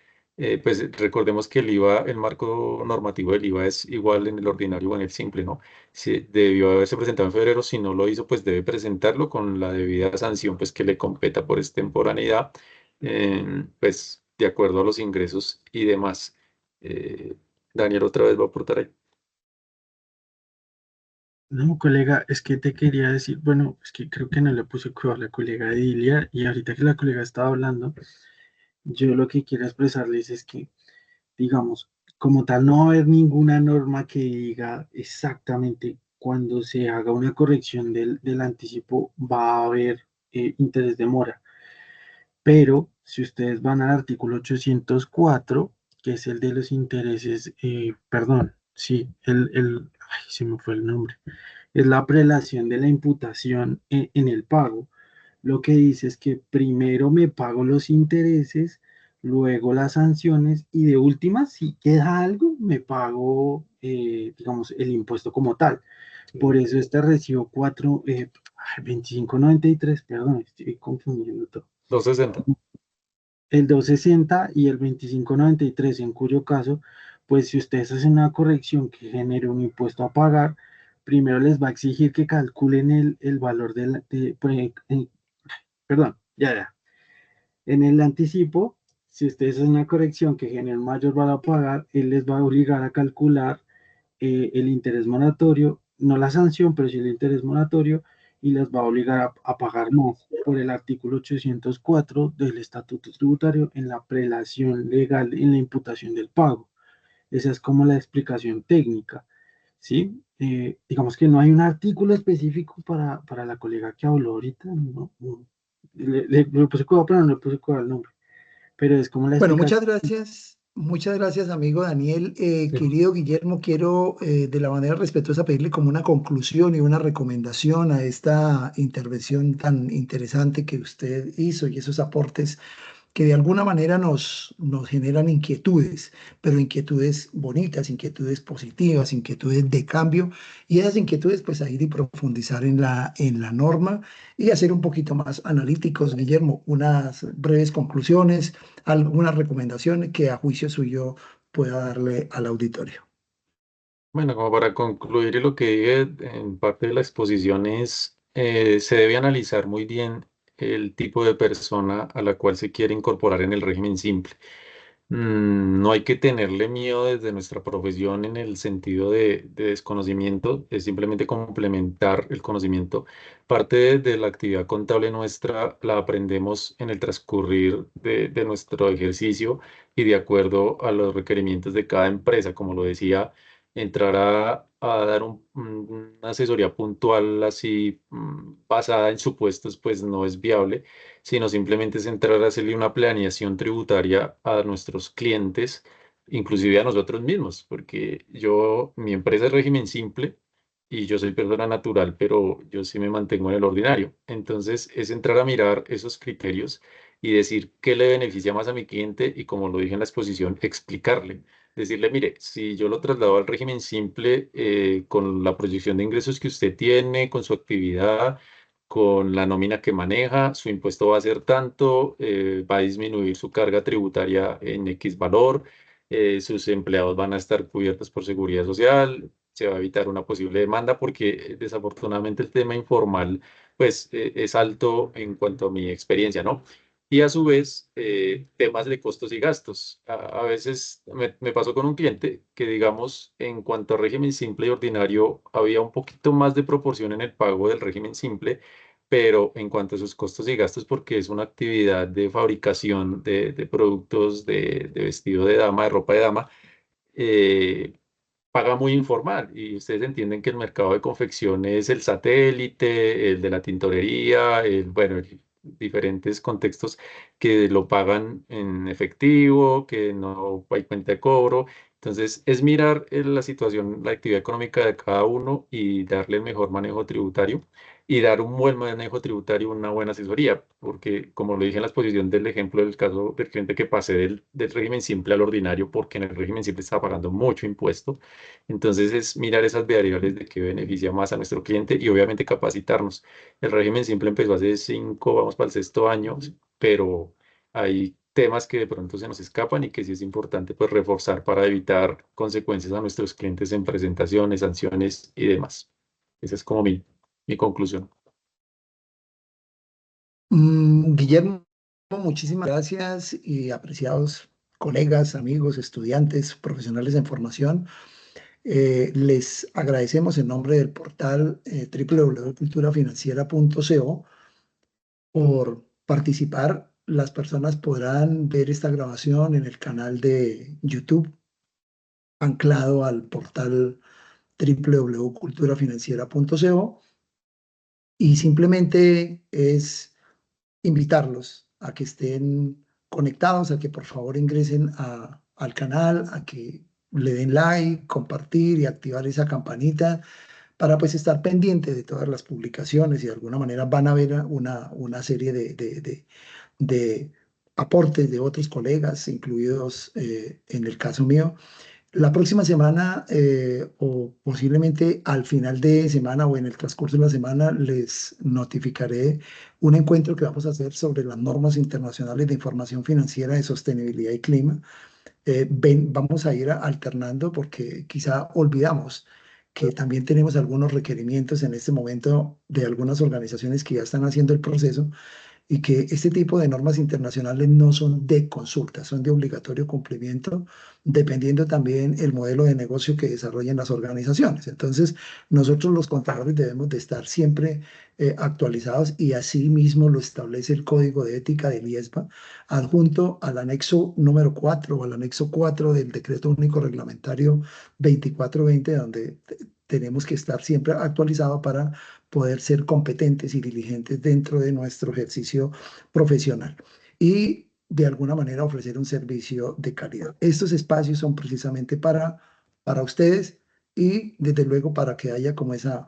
pues recordemos que el IVA, el marco normativo del IVA es igual en el ordinario o en el simple, ¿no? Si debió haberse presentado en febrero, si no lo hizo, pues debe presentarlo con la debida sanción, pues que le competa por extemporaneidad, pues de acuerdo a los ingresos y demás. Eh, Daniel otra vez va a aportar ahí. No, colega, es que te quería decir, bueno, es que creo que no le puse cuidado a la colega Edilia y ahorita que la colega estaba hablando, yo lo que quiero expresarles es que, digamos, como tal, no va a haber ninguna norma que diga exactamente cuando se haga una corrección del anticipo va a haber interés de mora. Pero si ustedes van al artículo 804, que es el de los intereses, perdón, sí, ay, se me fue el nombre, es la prelación de la imputación en el pago. Lo que dice es que primero me pago los intereses, luego las sanciones y de última, si queda algo, me pago, digamos, el impuesto como tal. Por eso este recibo 2593, perdón, estoy confundiendo todo. 260. El 260 y el 2593, en cuyo caso, pues si ustedes hacen una corrección que genere un impuesto a pagar, primero les va a exigir que calculen el valor perdón, ya. En el anticipo, si ustedes hacen una corrección que genere un mayor valor a pagar, él les va a obligar a calcular el interés moratorio, no la sanción, pero sí el interés moratorio, y les va a obligar a pagar más por el artículo 804 del Estatuto Tributario en la prelación legal en la imputación del pago. Esa es como la explicación técnica, ¿sí? Digamos que no hay un artículo específico para la colega que habló ahorita, ¿no? Le puse cuidado, pero no le puse cuidado al nombre, pero es como la Bueno, explicación. muchas gracias, amigo Daniel. Sí. Querido Guillermo, quiero de la manera respetuosa pedirle como una conclusión y una recomendación a esta intervención tan interesante que usted hizo y esos aportes que de alguna manera nos generan inquietudes, pero inquietudes bonitas, inquietudes positivas, inquietudes de cambio, y esas inquietudes pues a ir y profundizar en la norma y hacer un poquito más analíticos, Guillermo, unas breves conclusiones, algunas recomendaciones que a juicio suyo pueda darle al auditorio. Bueno, como para concluir y lo que dije en parte de la exposición es, se debe analizar muy bien el tipo de persona a la cual se quiere incorporar en el régimen simple. No hay que tenerle miedo desde nuestra profesión en el sentido de desconocimiento, es simplemente complementar el conocimiento. Parte de la actividad contable nuestra la aprendemos en el transcurrir de nuestro ejercicio y de acuerdo a los requerimientos de cada empresa, como lo decía, entrar a dar una asesoría puntual así basada en supuestos, pues no es viable, sino simplemente es entrar a hacerle una planeación tributaria a nuestros clientes, inclusive a nosotros mismos, porque mi empresa es régimen simple y yo soy persona natural, pero yo sí me mantengo en el ordinario. Entonces es entrar a mirar esos criterios y decir qué le beneficia más a mi cliente y, como lo dije en la exposición, explicarle. Decirle, mire, si yo lo traslado al régimen simple, con la proyección de ingresos que usted tiene, con su actividad, con la nómina que maneja, su impuesto va a ser tanto, va a disminuir su carga tributaria en X valor, sus empleados van a estar cubiertos por seguridad social, se va a evitar una posible demanda porque desafortunadamente el tema informal pues es alto en cuanto a mi experiencia, ¿no? Y a su vez, temas de costos y gastos. A veces me pasó con un cliente que, digamos, en cuanto a régimen simple y ordinario, había un poquito más de proporción en el pago del régimen simple, pero en cuanto a sus costos y gastos, porque es una actividad de fabricación de productos de vestido de dama, de ropa de dama, eh, paga muy informal. Y ustedes entienden que el mercado de confección es el satélite, el de la tintorería, bueno, diferentes contextos que lo pagan en efectivo, que no hay cuenta de cobro. Entonces, es mirar la situación, la actividad económica de cada uno y darle el mejor manejo tributario y dar un buen manejo tributario, una buena asesoría, porque como lo dije en la exposición del ejemplo del caso del cliente que pasé del régimen simple al ordinario, porque en el régimen simple estaba pagando mucho impuesto. Entonces es mirar esas variables de qué beneficia más a nuestro cliente y obviamente capacitarnos. El régimen simple empezó hace 5, vamos para el sexto año, pero hay temas que de pronto se nos escapan y que sí es importante pues reforzar para evitar consecuencias a nuestros clientes en presentaciones, sanciones y demás. Esa es como mi conclusión. Guillermo, muchísimas gracias y apreciados colegas, amigos, estudiantes, profesionales en formación. Les agradecemos en nombre del portal www.culturafinanciera.co por participar. Las personas podrán ver esta grabación en el canal de YouTube anclado al portal www.culturafinanciera.co y simplemente es invitarlos a que estén conectados, a que por favor ingresen al canal, a que le den like, compartir y activar esa campanita para pues estar pendiente de todas las publicaciones y de alguna manera van a ver una serie de aportes de otros colegas, incluidos en el caso mío. La próxima semana o posiblemente al final de semana o en el transcurso de la semana les notificaré un encuentro que vamos a hacer sobre las normas internacionales de información financiera de sostenibilidad y clima. Vamos a ir alternando porque quizá olvidamos que también tenemos algunos requerimientos en este momento de algunas organizaciones que ya están haciendo el proceso y que este tipo de normas internacionales no son de consulta, son de obligatorio cumplimiento, dependiendo también el modelo de negocio que desarrollen las organizaciones. Entonces, nosotros los contadores debemos de estar siempre actualizados y así mismo lo establece el Código de Ética del IESPA, adjunto al anexo número 4 o al anexo 4 del Decreto Único Reglamentario 2420, donde tenemos que estar siempre actualizados para poder ser competentes y diligentes dentro de nuestro ejercicio profesional y de alguna manera ofrecer un servicio de calidad. Estos espacios son precisamente para ustedes y desde luego para que haya como ese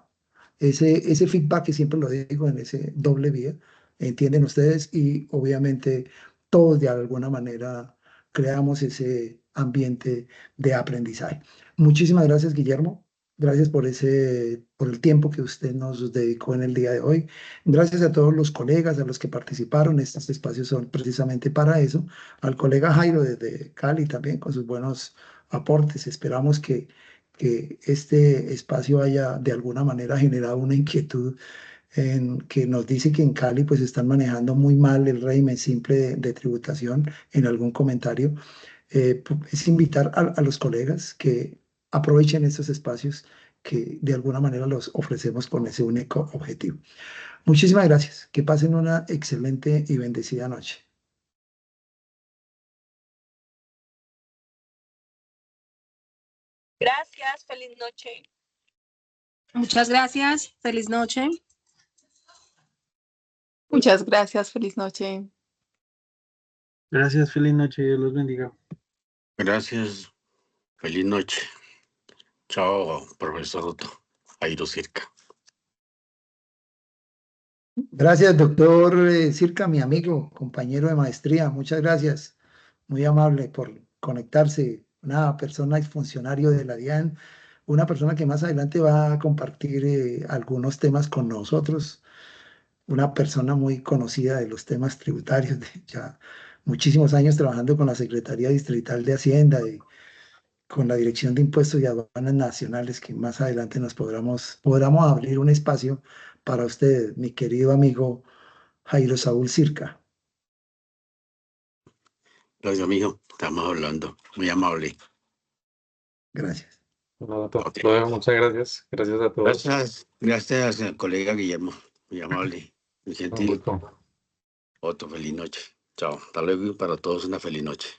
feedback que siempre lo digo en ese doble vía, entienden ustedes y obviamente todos de alguna manera creamos ese ambiente de aprendizaje. Muchísimas gracias, Guillermo. Gracias por el tiempo que usted nos dedicó en el día de hoy. Gracias a todos los colegas, a los que participaron. Estos espacios son precisamente para eso. Al colega Jairo desde Cali también con sus buenos aportes. Esperamos que este espacio haya de alguna manera generado una inquietud en que nos dice que en Cali pues están manejando muy mal el régimen simple de tributación en algún comentario. Es invitar a los colegas que aprovechen estos espacios que de alguna manera los ofrecemos con ese único objetivo. Muchísimas gracias. Que pasen una excelente y bendecida noche. Gracias, feliz noche. Muchas gracias. Feliz noche. Muchas gracias, feliz noche. Gracias, feliz noche, Dios los bendiga. Gracias. Feliz noche. Chao, profesor Jairo Circa. Gracias, doctor Circa, mi amigo, compañero de maestría. Muchas gracias. Muy amable por conectarse. Una persona exfuncionario de la DIAN, una persona que más adelante va a compartir algunos temas con nosotros, una persona muy conocida de los temas tributarios, de ya muchísimos años trabajando con la Secretaría Distrital de Hacienda y con la Dirección de Impuestos y Aduanas Nacionales, que más adelante podamos abrir un espacio para usted, mi querido amigo Jairo Saúl Circa. Gracias, amigo. Estamos hablando. Muy amable. Gracias. Bueno, doctor, Ok. lo dejo. Muchas gracias. Gracias a todos. Gracias al colega Guillermo. Muy amable. Muy Un gentil. gusto. Otro feliz noche. Chao. Hasta luego y para todos una feliz noche.